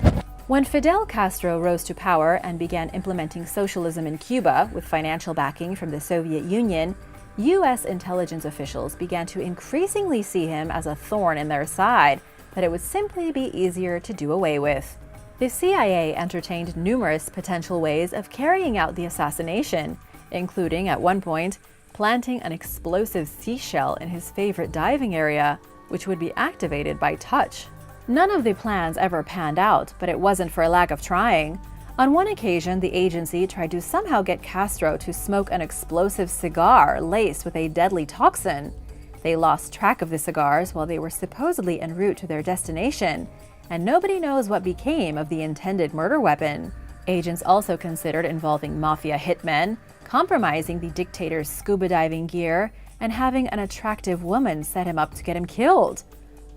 When Fidel Castro rose to power and began implementing socialism in Cuba with financial backing from the Soviet Union, U.S. intelligence officials began to increasingly see him as a thorn in their side that it would simply be easier to do away with. The CIA entertained numerous potential ways of carrying out the assassination, including, at one point, planting an explosive seashell in his favorite diving area, which would be activated by touch. None of the plans ever panned out, but it wasn't for a lack of trying. On one occasion, the agency tried to somehow get Castro to smoke an explosive cigar laced with a deadly toxin. They lost track of the cigars while they were supposedly en route to their destination, and nobody knows what became of the intended murder weapon. Agents also considered involving mafia hitmen, compromising the dictator's scuba diving gear, and having an attractive woman set him up to get him killed.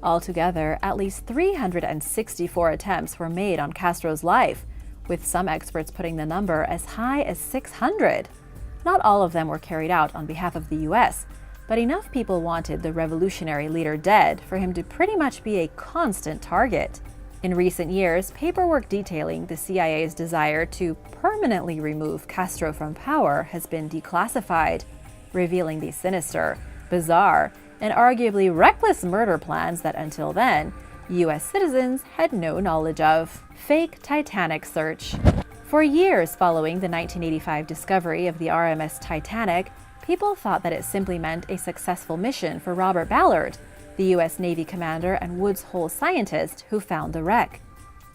Altogether, at least 364 attempts were made on Castro's life, with some experts putting the number as high as 600. Not all of them were carried out on behalf of the U.S., but enough people wanted the revolutionary leader dead for him to pretty much be a constant target. In recent years, paperwork detailing the CIA's desire to permanently remove Castro from power has been declassified, revealing the sinister, bizarre, and arguably reckless murder plans that until then, U.S. citizens had no knowledge of. Fake Titanic search. For years following the 1985 discovery of the RMS Titanic, people thought that it simply meant a successful mission for Robert Ballard, the U.S. Navy commander and Woods Hole scientist who found the wreck.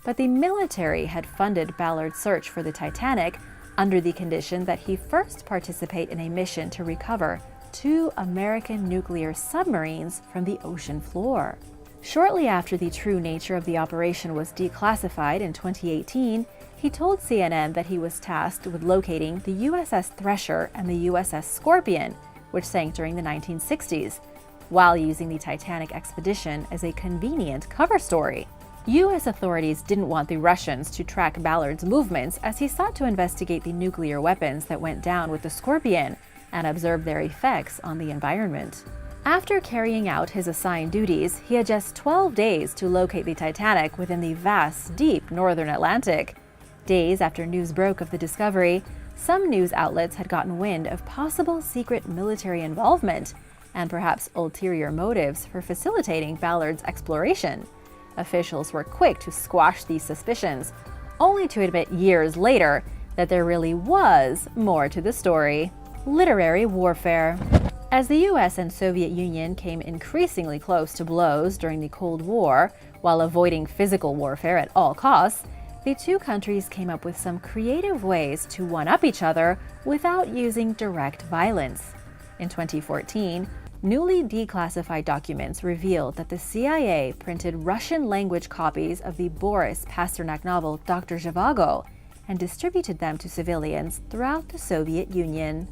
But the military had funded Ballard's search for the Titanic under the condition that he first participate in a mission to recover 2 American nuclear submarines from the ocean floor. Shortly after the true nature of the operation was declassified in 2018, he told CNN that he was tasked with locating the USS Thresher and the USS Scorpion, which sank during the 1960s, while using the Titanic expedition as a convenient cover story. U.S. authorities didn't want the Russians to track Ballard's movements as he sought to investigate the nuclear weapons that went down with the Scorpion and observe their effects on the environment. After carrying out his assigned duties, he had just 12 days to locate the Titanic within the vast, deep northern Atlantic. Days after news broke of the discovery, some news outlets had gotten wind of possible secret military involvement and perhaps ulterior motives for facilitating Ballard's exploration. Officials were quick to squash these suspicions, only to admit years later that there really was more to the story. Literary warfare. As the US and Soviet Union came increasingly close to blows during the Cold War, while avoiding physical warfare at all costs, The two countries came up with some creative ways to one-up each other without using direct violence. In 2014, newly declassified documents revealed that the CIA printed Russian-language copies of the Boris Pasternak novel Dr. Zhivago and distributed them to civilians throughout the Soviet Union.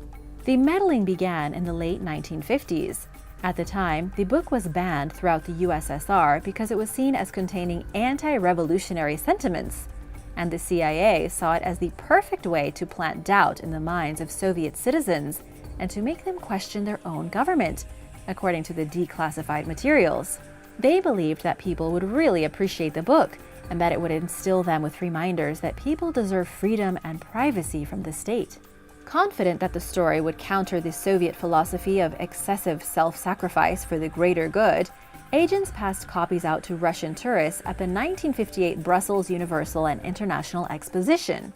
The meddling began in the late 1950s. At the time, the book was banned throughout the USSR because it was seen as containing anti-revolutionary sentiments, and the CIA saw it as the perfect way to plant doubt in the minds of Soviet citizens and to make them question their own government, according to the declassified materials. They believed that people would really appreciate the book and that it would instill them with reminders that people deserve freedom and privacy from the state. Confident that the story would counter the Soviet philosophy of excessive self-sacrifice for the greater good, agents passed copies out to Russian tourists at the 1958 Brussels Universal and International Exposition.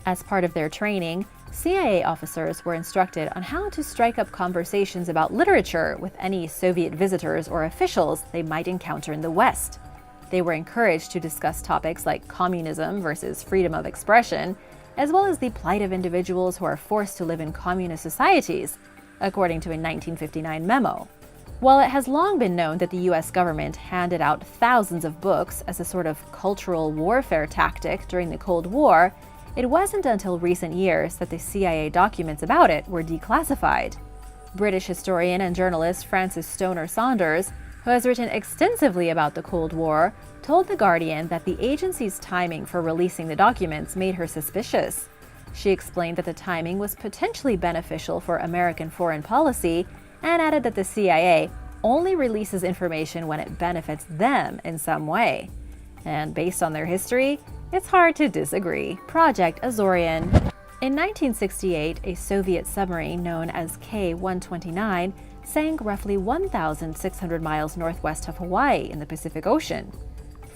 As part of their training, CIA officers were instructed on how to strike up conversations about literature with any Soviet visitors or officials they might encounter in the West. They were encouraged to discuss topics like communism versus freedom of expression, as well as the plight of individuals who are forced to live in communist societies, according to a 1959 memo. While it has long been known that the US government handed out thousands of books as a sort of cultural warfare tactic during the Cold War, it wasn't until recent years that the CIA documents about it were declassified. British historian and journalist Frances Stoner Saunders, who has written extensively about the Cold War, told The Guardian that the agency's timing for releasing the documents made her suspicious. She explained that the timing was potentially beneficial for American foreign policy and added that the CIA only releases information when it benefits them in some way. And based on their history, it's hard to disagree. Project Azorean. In 1968, a Soviet submarine known as K-129 sank roughly 1,600 miles northwest of Hawaii in the Pacific Ocean.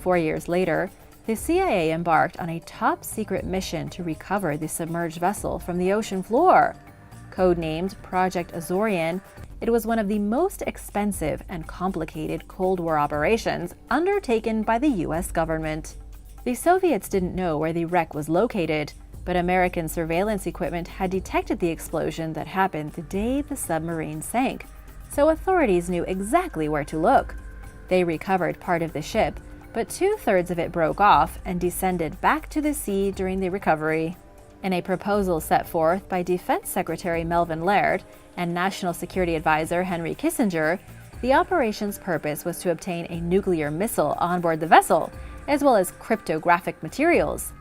4 years later, the CIA embarked on a top-secret mission to recover the submerged vessel from the ocean floor. Codenamed Project Azorean, it was one of the most expensive and complicated Cold War operations undertaken by the US government. The Soviets didn't know where the wreck was located, but American surveillance equipment had detected the explosion that happened the day the submarine sank, so authorities knew exactly where to look. They recovered part of the ship, but 2/3 of it broke off and descended back to the sea during the recovery. In a proposal set forth by Defense Secretary Melvin Laird and National Security Advisor Henry Kissinger, the operation's purpose was to obtain a nuclear missile on board the vessel, as well as cryptographic materials.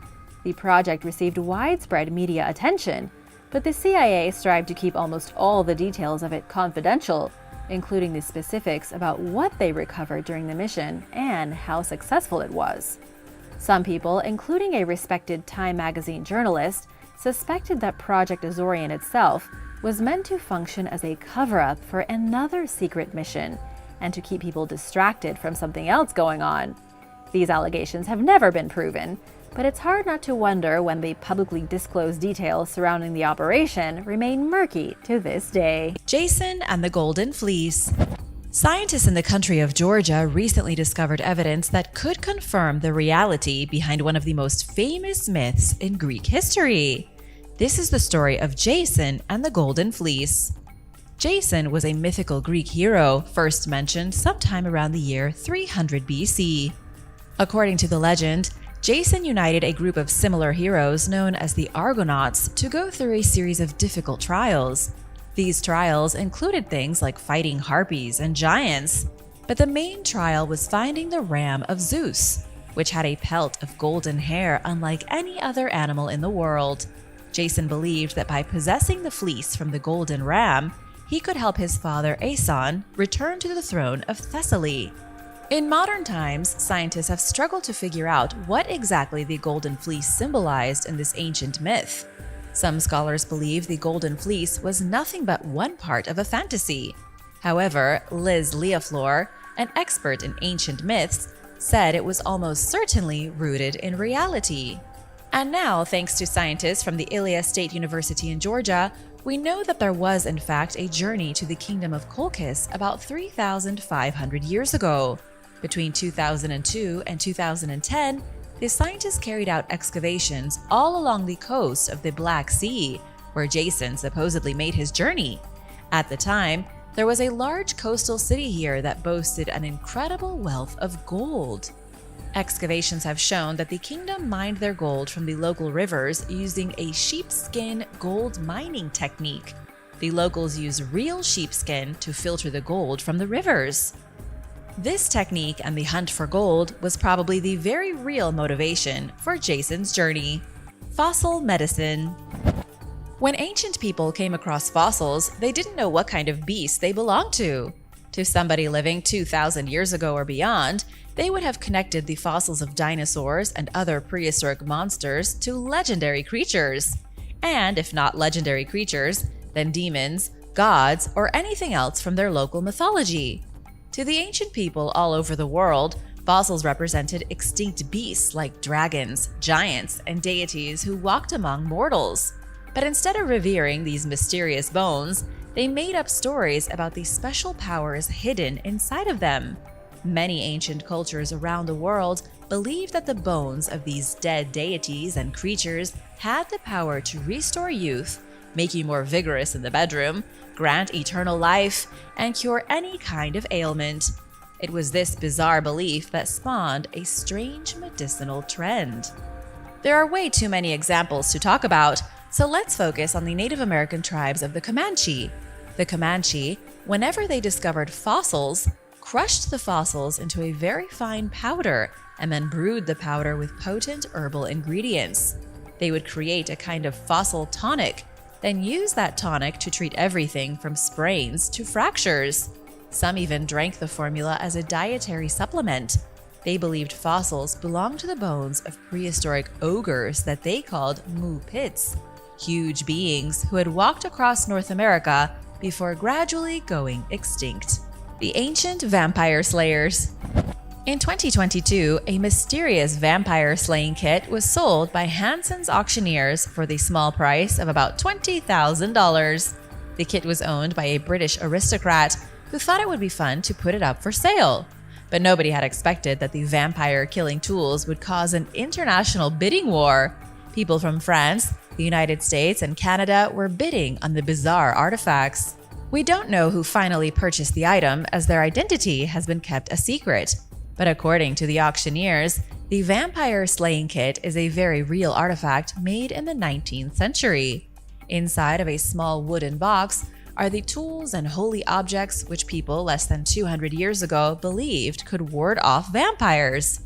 The project received widespread media attention, but the CIA strived to keep almost all the details of it confidential, including the specifics about what they recovered during the mission and how successful it was. Some people, including a respected Time magazine journalist, suspected that Project Azorean itself was meant to function as a cover-up for another secret mission and to keep people distracted from something else going on. These allegations have never been proven, but it's hard not to wonder when the publicly disclosed details surrounding the operation remain murky to this day. Jason and the Golden Fleece. Scientists in the country of Georgia recently discovered evidence that could confirm the reality behind one of the most famous myths in Greek history. This is the story of Jason and the Golden Fleece. Jason was a mythical Greek hero first mentioned sometime around the year 300 BC. According to the legend, Jason united a group of similar heroes known as the Argonauts to go through a series of difficult trials. These trials included things like fighting harpies and giants, but the main trial was finding the ram of Zeus, which had a pelt of golden hair unlike any other animal in the world. Jason believed that by possessing the fleece from the golden ram, he could help his father Aeson return to the throne of Thessaly. In modern times, scientists have struggled to figure out what exactly the Golden Fleece symbolized in this ancient myth. Some scholars believe the Golden Fleece was nothing but one part of a fantasy. However, Liz Leaflor, an expert in ancient myths, said it was almost certainly rooted in reality. And now, thanks to scientists from the Ilia State University in Georgia, we know that there was in fact a journey to the kingdom of Colchis about 3,500 years ago. Between 2002 and 2010, the scientists carried out excavations all along the coast of the Black Sea, where Jason supposedly made his journey. At the time, there was a large coastal city here that boasted an incredible wealth of gold. Excavations have shown that the kingdom mined their gold from the local rivers using a sheepskin gold mining technique. The locals use real sheepskin to filter the gold from the rivers. This technique and the hunt for gold was probably the very real motivation for Jason's journey. Fossil medicine. When ancient people came across fossils, they didn't know what kind of beast they belonged to. To somebody living 2,000 years ago or beyond, they would have connected the fossils of dinosaurs and other prehistoric monsters to legendary creatures. And if not legendary creatures, then demons, gods, or anything else from their local mythology. To the ancient people all over the world, fossils represented extinct beasts like dragons, giants, and deities who walked among mortals. But instead of revering these mysterious bones, they made up stories about the special powers hidden inside of them. Many ancient cultures around the world believed that the bones of these dead deities and creatures had the power to restore youth, make you more vigorous in the bedroom, grant eternal life, and cure any kind of ailment. It was this bizarre belief that spawned a strange medicinal trend. There are way too many examples to talk about, so let's focus on the Native American tribes of the Comanche. The Comanche, whenever they discovered fossils, crushed the fossils into a very fine powder and then brewed the powder with potent herbal ingredients. They would create a kind of fossil tonic, then use that tonic to treat everything from sprains to fractures. Some even drank the formula as a dietary supplement. They believed fossils belonged to the bones of prehistoric ogres that they called mu-pits, huge beings who had walked across North America before gradually going extinct. The ancient vampire slayers. In 2022, a mysterious vampire slaying kit was sold by Hanson's auctioneers for the small price of about $20,000. The kit was owned by a British aristocrat who thought it would be fun to put it up for sale. But nobody had expected that the vampire killing tools would cause an international bidding war. People from France, the United States, and Canada were bidding on the bizarre artifacts. We don't know who finally purchased the item, as their identity has been kept a secret. But according to the auctioneers, the vampire slaying kit is a very real artifact made in the 19th century. Inside of a small wooden box are the tools and holy objects which people less than 200 years ago believed could ward off vampires.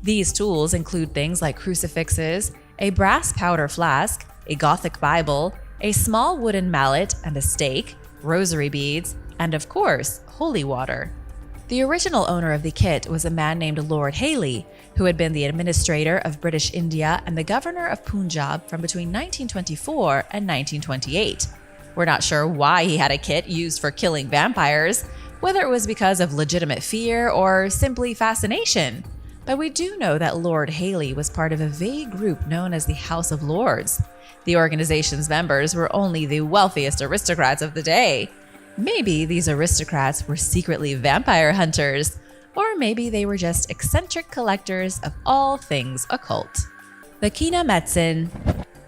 These tools include things like crucifixes, a brass powder flask, a Gothic Bible, a small wooden mallet and a stake, rosary beads, and of course, holy water. The original owner of the kit was a man named Lord Hailey, who had been the administrator of British India and the governor of Punjab from between 1924 and 1928. We're not sure why he had a kit used for killing vampires, whether it was because of legitimate fear or simply fascination. But we do know that Lord Hailey was part of a vague group known as the House of Lords. The organization's members were only the wealthiest aristocrats of the day. Maybe these aristocrats were secretly vampire hunters, or maybe they were just eccentric collectors of all things occult. The Kina Medsin.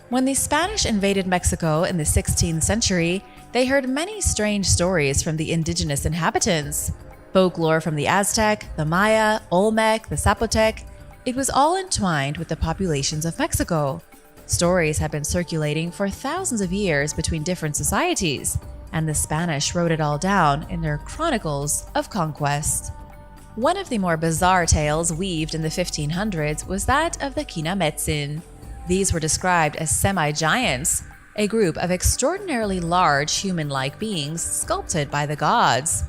When the Spanish invaded Mexico in the 16th century, they heard many strange stories from the indigenous inhabitants. Folklore from the Aztec, the Maya, Olmec, the Zapotec, it was all entwined with the populations of Mexico. Stories have been circulating for thousands of years between different societies, and the Spanish wrote it all down in their chronicles of conquest. One of the more bizarre tales weaved in the 1500s was that of the Kina Medsin. These were described as semi-giants, a group of extraordinarily large human-like beings sculpted by the gods.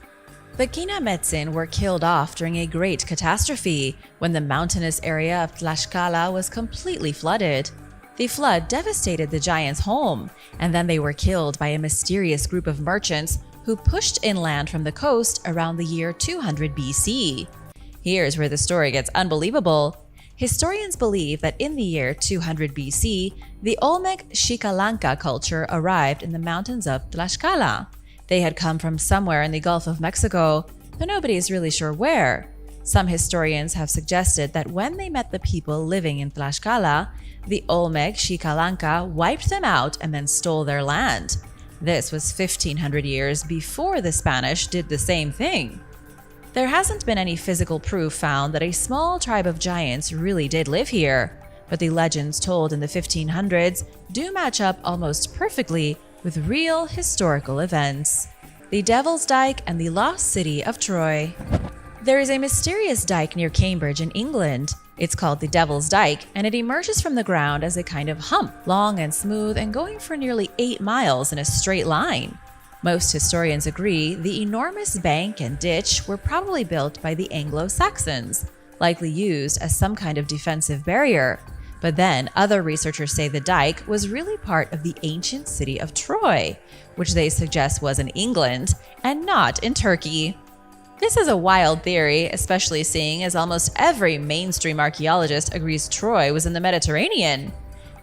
The Kina Medsin were killed off during a great catastrophe when the mountainous area of Tlaxcala was completely flooded. The flood devastated the giants' home, and then they were killed by a mysterious group of merchants who pushed inland from the coast around the year 200 BC. Here's where the story gets unbelievable. Historians believe that in the year 200 BC, the Olmec Xicalanga culture arrived in the mountains of Tlaxcala. They had come from somewhere in the Gulf of Mexico, but nobody is really sure where. Some historians have suggested that when they met the people living in Tlaxcala, the Olmec Xicalanga wiped them out and then stole their land. This was 1500 years before the Spanish did the same thing. There hasn't been any physical proof found that a small tribe of giants really did live here, but the legends told in the 1500s do match up almost perfectly with real historical events. The Devils Dyke and the lost city of Troy. There is a mysterious dike near Cambridge in England. It's called the Devils Dyke, and it emerges from the ground as a kind of hump, long and smooth and going for nearly 8 miles in a straight line. Most historians agree the enormous bank and ditch were probably built by the Anglo-Saxons, likely used as some kind of defensive barrier. But then other researchers say the dike was really part of the ancient city of Troy, which they suggest was in England and not in Turkey. This is a wild theory, especially seeing as almost every mainstream archaeologist agrees Troy was in the Mediterranean.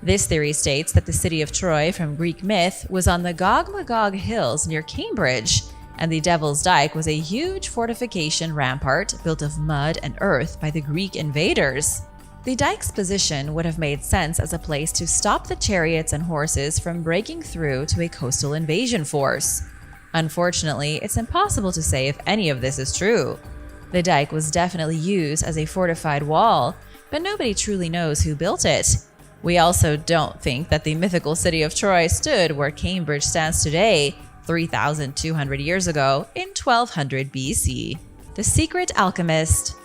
This theory states that the city of Troy from Greek myth was on the Gog-Magog hills near Cambridge, and the Devil's Dyke was a huge fortification rampart built of mud and earth by the Greek invaders. The dike's position would have made sense as a place to stop the chariots and horses from breaking through to a coastal invasion force. Unfortunately, it's impossible to say if any of this is true. The dike was definitely used as a fortified wall, but nobody truly knows who built it. We also don't think that the mythical city of Troy stood where Cambridge stands today, 3,200 years ago in 1200 BC. The Secret Alchemist.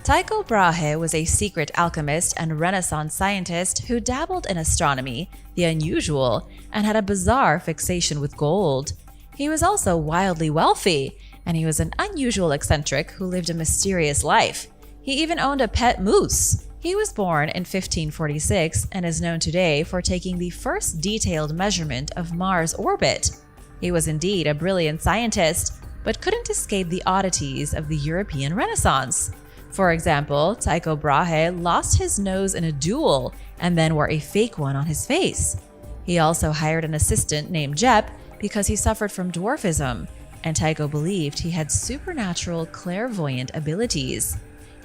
Tycho Brahe was a secret alchemist and Renaissance scientist who dabbled in astronomy, the unusual, and had a bizarre fixation with gold. He was also wildly wealthy, and he was an unusual eccentric who lived a mysterious life. He even owned a pet moose. He was born in 1546 and is known today for taking the first detailed measurement of Mars' orbit. He was indeed a brilliant scientist, but couldn't escape the oddities of the European Renaissance. For example, Tycho Brahe lost his nose in a duel and then wore a fake one on his face. He also hired an assistant named Jep because he suffered from dwarfism, and Tycho believed he had supernatural clairvoyant abilities.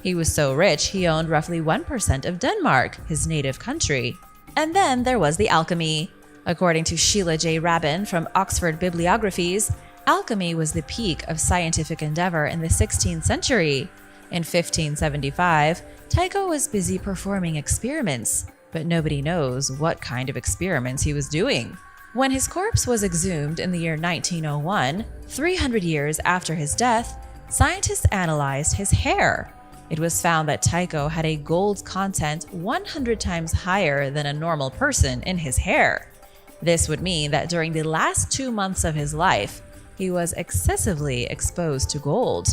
He was so rich he owned roughly 1% of Denmark, his native country. And then there was the alchemy. According to Sheila J. Rabin from Oxford Bibliographies, alchemy was the peak of scientific endeavor in the 16th century. In 1575, Tycho was busy performing experiments, but nobody knows what kind of experiments he was doing. When his corpse was exhumed in the year 1901, 300 years after his death, scientists analyzed his hair. It was found that Tycho had a gold content 100 times higher than a normal person in his hair. This would mean that during the last 2 months of his life, he was excessively exposed to gold.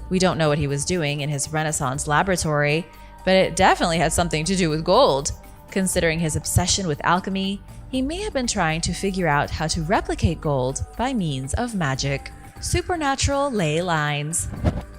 We don't know what he was doing in his Renaissance laboratory, but it definitely had something to do with gold. Considering his obsession with alchemy, he may have been trying to figure out how to replicate gold by means of magic. Supernatural ley lines.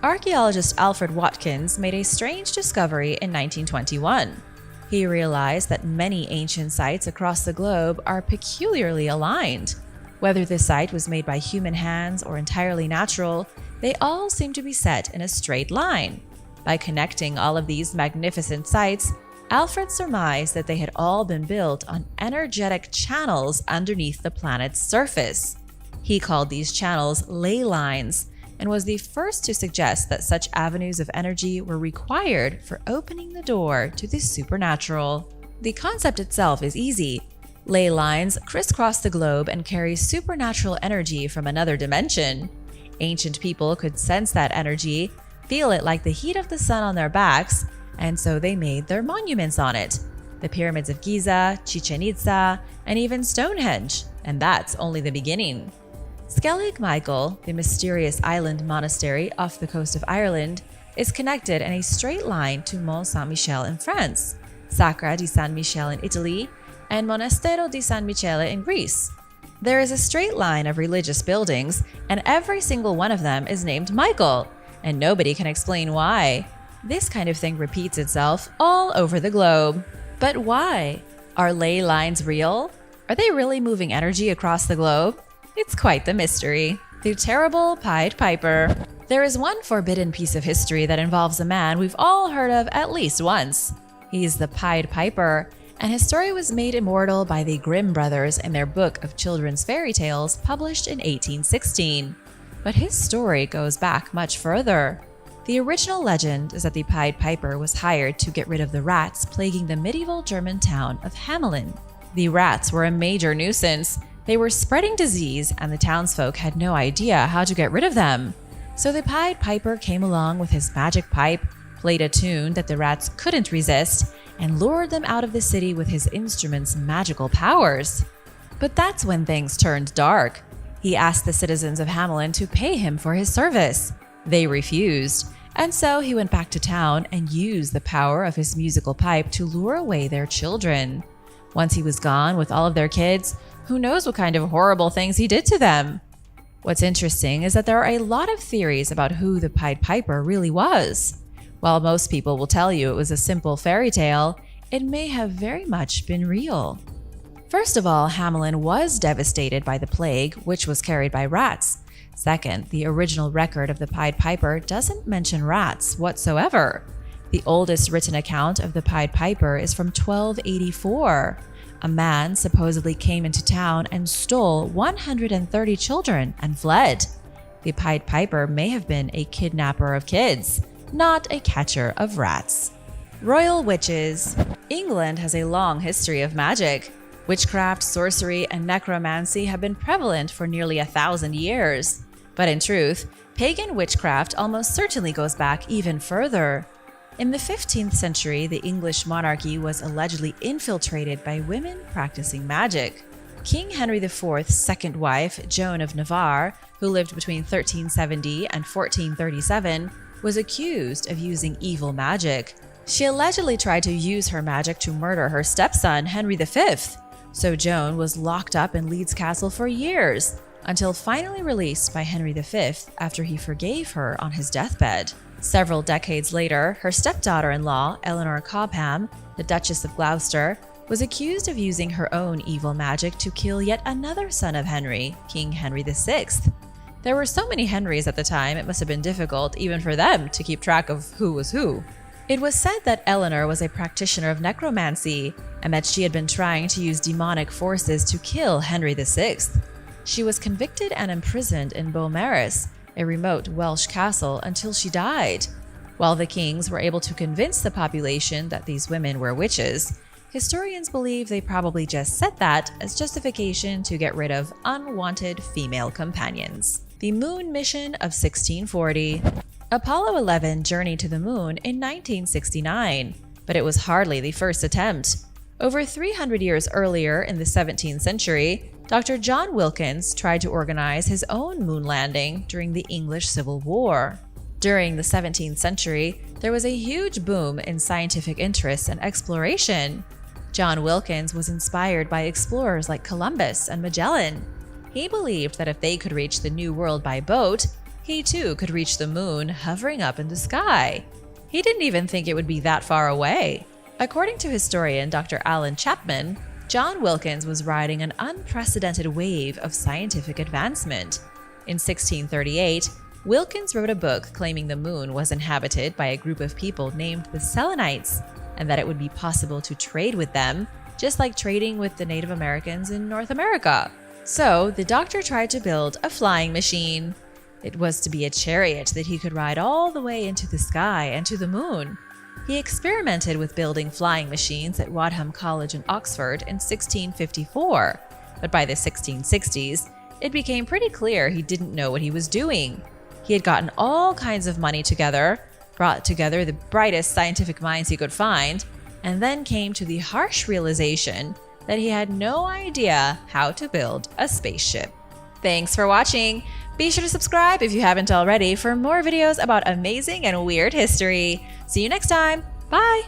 Archaeologist Alfred Watkins made a strange discovery in 1921. He realized that many ancient sites across the globe are peculiarly aligned. Whether the site was made by human hands or entirely natural, they all seem to be set in a straight line. By connecting all of these magnificent sites, Alfred surmised that they had all been built on energetic channels underneath the planet's surface. He called these channels ley lines and was the first to suggest that such avenues of energy were required for opening the door to the supernatural. The concept itself is easy. Ley lines crisscross the globe and carry supernatural energy from another dimension. Ancient people could sense that energy, feel it like the heat of the sun on their backs, and so they made their monuments on it. The pyramids of Giza, Chichen Itza, and even Stonehenge, and that's only the beginning. Skellig Michael, the mysterious island monastery off the coast of Ireland, is connected in a straight line to Mont Saint-Michel in France, Sacra di San Michele in Italy, and Monastero di San Michele in Greece. There is a straight line of religious buildings, and every single one of them is named Michael, and nobody can explain why. This kind of thing repeats itself all over the globe. But why? Are ley lines real? Are they really moving energy across the globe? It's quite the mystery. The terrible Pied Piper. There is one forbidden piece of history that involves a man we've all heard of at least once. He's the Pied Piper, and his story was made immortal by the Grimm brothers in their book of children's fairy tales published in 1816. But his story goes back much further. The original legend is that the Pied Piper was hired to get rid of the rats plaguing the medieval German town of Hamelin. The rats were a major nuisance. They were spreading disease, and the townsfolk had no idea how to get rid of them. So the Pied Piper came along with his magic pipe, played a tune that the rats couldn't resist, and lured them out of the city with his instrument's magical powers. But that's when things turned dark. He asked the citizens of Hamelin to pay him for his service. They refused, and so he went back to town and used the power of his musical pipe to lure away their children. Once he was gone with all of their kids, who knows what kind of horrible things he did to them? What's interesting is that there are a lot of theories about who the Pied Piper really was. While most people will tell you it was a simple fairy tale, it may have very much been real. First of all, Hamelin was devastated by the plague, which was carried by rats. Second, the original record of the Pied Piper doesn't mention rats whatsoever. The oldest written account of the Pied Piper is from 1284. A man supposedly came into town and stole 130 children and fled. The Pied Piper may have been a kidnapper of kids, not a catcher of rats. Royal witches. England has a long history of magic. Witchcraft, sorcery, and necromancy have been prevalent for nearly 1,000 years. But in truth, pagan witchcraft almost certainly goes back even further. In the 15th century, the English monarchy was allegedly infiltrated by women practicing magic. King Henry IV's second wife, Joan of Navarre, who lived between 1370 and 1437, was accused of using evil magic. She allegedly tried to use her magic to murder her stepson, Henry V. So Joan was locked up in Leeds Castle for years, until finally released by Henry V after he forgave her on his deathbed. Several decades later, her stepdaughter-in-law, Eleanor Cobham, the Duchess of Gloucester, was accused of using her own evil magic to kill yet another son of Henry, King Henry VI. There were so many Henrys at the time, it must have been difficult even for them to keep track of who was who. It was said that Eleanor was a practitioner of necromancy and that she had been trying to use demonic forces to kill Henry VI. She was convicted and imprisoned in Beaumaris, a remote Welsh castle, until she died. While the kings were able to convince the population that these women were witches, historians believe they probably just said that as justification to get rid of unwanted female companions. The Moon Mission of 1640. Apollo 11 journeyed to the moon in 1969, but it was hardly the first attempt. Over 300 years earlier, in the 17th century, Dr. John Wilkins tried to organize his own moon landing during the English Civil War. During the 17th century, there was a huge boom in scientific interest and exploration. John Wilkins was inspired by explorers like Columbus and Magellan. He believed that if they could reach the New World by boat, he too could reach the moon hovering up in the sky. He didn't even think it would be that far away. According to historian Dr. Alan Chapman, John Wilkins was riding an unprecedented wave of scientific advancement. In 1638, Wilkins wrote a book claiming the moon was inhabited by a group of people named the Selenites, and that it would be possible to trade with them, just like trading with the Native Americans in North America. So the doctor tried to build a flying machine. It was to be a chariot that he could ride all the way into the sky and to the moon. He experimented with building flying machines at Wadham College in Oxford in 1654, but by the 1660s, it became pretty clear he didn't know what he was doing. He had gotten all kinds of money together, brought together the brightest scientific minds he could find, and then came to the harsh realization that he had no idea how to build a spaceship. Thanks for watching! Be sure to subscribe if you haven't already for more videos about amazing and weird history. See you next time. Bye!